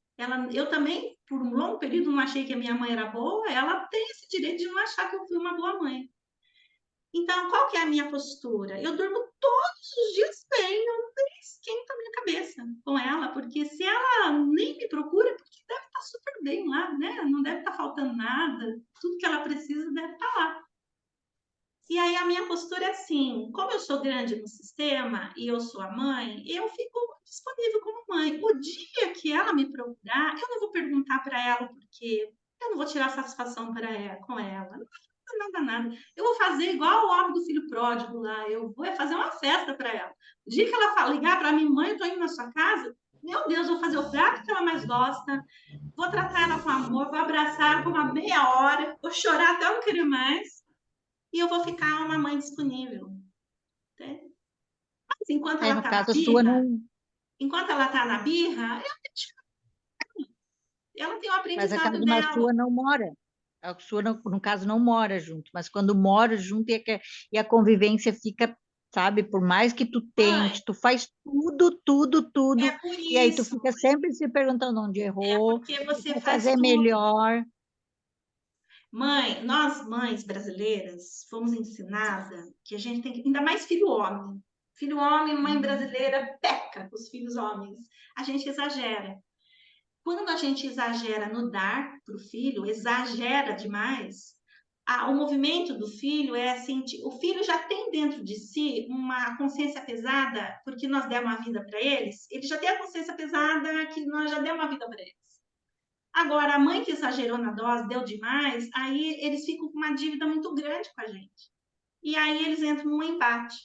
Eu também, por um longo período, não achei que a minha mãe era boa, ela tem esse direito de não achar que eu fui uma boa mãe. Então, qual que é a minha postura? Eu durmo todos os dias bem, eu não esquento a minha cabeça com ela, porque se ela nem me procura, é porque deve estar super bem lá, né? Não deve estar faltando nada, tudo que ela precisa deve estar lá. E aí a minha postura é assim, como eu sou grande no sistema e eu sou a mãe, eu fico disponível como mãe. O dia que ela me procurar, eu não vou perguntar para ela porque eu não vou tirar satisfação para ela, com ela. Nada. Eu vou fazer igual o homem do filho pródigo lá, eu vou fazer uma festa para ela. O dia que ela ligar para mim, mãe, eu tô indo na sua casa, meu Deus, vou fazer o prato que ela mais gosta, vou tratar ela com amor, vou abraçar ela por uma meia hora, vou chorar até não querer mais e eu vou ficar uma mãe disponível. Né? Mas enquanto ela No está na caso, a sua birra, não. enquanto ela está na birra, ela tem o Mas a aprendizado casa, mas a dela. sua não mora. A sua, no caso, não mora junto. Mas quando mora junto e a convivência fica, sabe, por mais que tu Mãe, tente, tu faz tudo, tudo, tudo, é por e aí tu isso, fica sempre se perguntando onde é errou, porque e você quer faz fazer tudo. melhor. Mãe, nós mães brasileiras fomos ensinadas que a gente tem que, ainda mais filho homem. Filho homem, mãe brasileira peca com os filhos homens. A gente exagera. Quando a gente exagera no dar para o filho, exagera demais, o movimento do filho é assim, o filho já tem dentro de si uma consciência pesada, porque nós demos uma vida para eles, ele já tem a consciência pesada que nós já demos uma vida para eles. Agora, a mãe que exagerou na dose, deu demais, aí eles ficam com uma dívida muito grande com a gente. E aí eles entram num embate.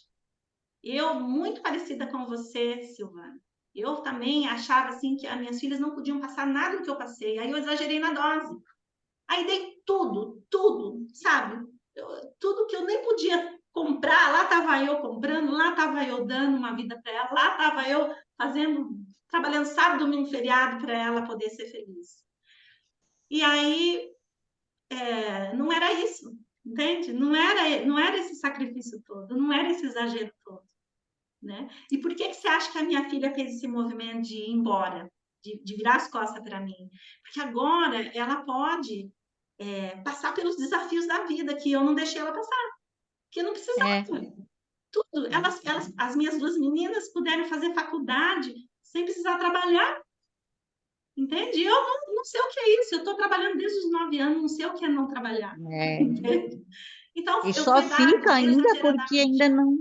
Eu, muito parecida com você, Silvana, eu também achava assim que as minhas filhas não podiam passar nada do que eu passei. Aí eu exagerei na dose. Aí dei tudo, sabe? Tudo que eu nem podia comprar, lá estava eu comprando, lá estava eu dando uma vida para ela, lá estava eu trabalhando sábado, domingo, feriado para ela poder ser feliz. E aí não era isso, entende? Não era esse sacrifício todo, não era esse exagero todo, né? E por que você acha que a minha filha fez esse movimento de ir embora, de virar as costas para mim? Porque agora ela pode passar pelos desafios da vida que eu não deixei ela passar, que não É, precisava. Tudo. As minhas duas meninas puderam fazer faculdade sem precisar trabalhar, entende? Eu não sei o que é isso. Eu estou trabalhando desde os 9 anos, não sei o que é não trabalhar. é. Entende? Então, E eu só fui fica dada ainda porque exageradamente. ainda não.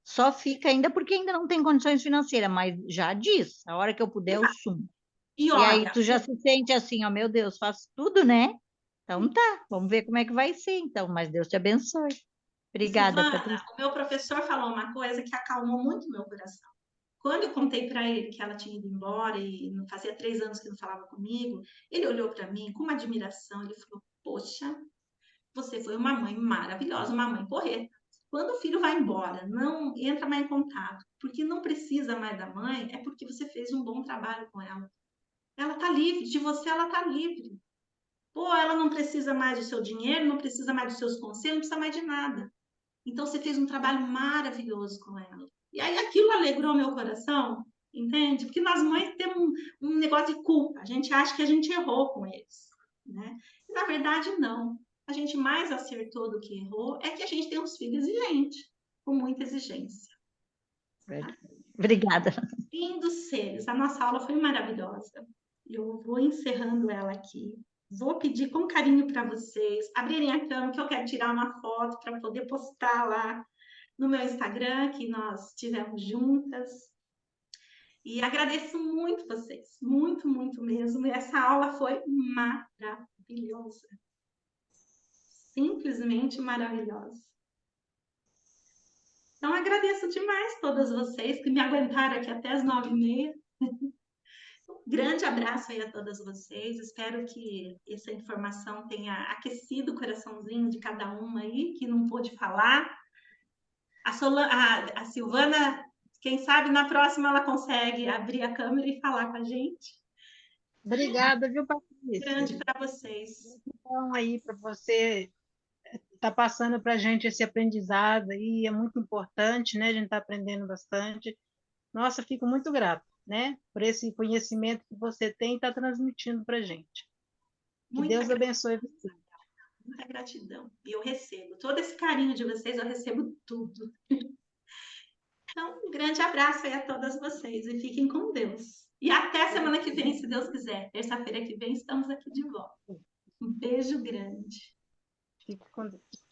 Só fica ainda porque ainda não tem condições financeiras, mas já diz, a hora que eu puder, eu sumo. E E aí olha, tu já se sente assim, ó, meu Deus, faço tudo, né? Então tá, vamos ver como é que vai ser, então. Mas Deus te abençoe. Obrigada, Silvana, Patrícia. o meu professor falou uma coisa que acalmou muito meu coração. Quando eu contei para ele que ela tinha ido embora e fazia 3 anos que não falava comigo, ele olhou para mim com uma admiração. Ele falou: Poxa, você foi uma mãe maravilhosa, uma mãe porreta. Quando o filho vai embora, não entra mais em contato, porque não precisa mais da mãe, é porque você fez um bom trabalho com ela. Ela está livre, de você ela está livre. Pô, ela não precisa mais do seu dinheiro, não precisa mais dos seus conselhos, não precisa mais de nada. Então você fez um trabalho maravilhoso com ela. E aí aquilo alegrou meu coração, entende? Porque nós mães temos um negócio de culpa. A gente acha que a gente errou com eles, né? E, na verdade, não. A gente mais acertou do que errou é que a gente tem uns filhos exigentes, com muita exigência. Tá? Obrigada. Lindos seres. A nossa aula foi maravilhosa. Eu vou encerrando ela aqui. Vou pedir com carinho para vocês abrirem a câmera, que eu quero tirar uma foto para poder postar lá no meu Instagram, que nós tivemos juntas. E agradeço muito vocês, muito, muito mesmo. E essa aula foi maravilhosa. Simplesmente maravilhosa. Então, agradeço demais todas vocês que me aguentaram aqui até as 9h30. Grande abraço aí a todas vocês. Espero que essa informação tenha aquecido o coraçãozinho de cada uma aí, que não pôde falar. A Silvana, quem sabe na próxima ela consegue abrir a câmera e falar com a gente. Obrigada, viu, Grande Patrícia? para vocês. Então, aí, para você estar passando para a gente esse aprendizado aí, é muito importante, né? A gente está aprendendo bastante. Nossa, fico muito grata, né? Por esse conhecimento que você tem e está transmitindo para a gente. Que Muita Deus gratidão. abençoe você. muita gratidão. E eu recebo todo esse carinho de vocês, eu recebo tudo. Então, um grande abraço aí a todas vocês e fiquem com Deus. E até semana que vem, se Deus quiser. Terça-feira que vem estamos aqui de volta. Um beijo grande. Fique com Deus.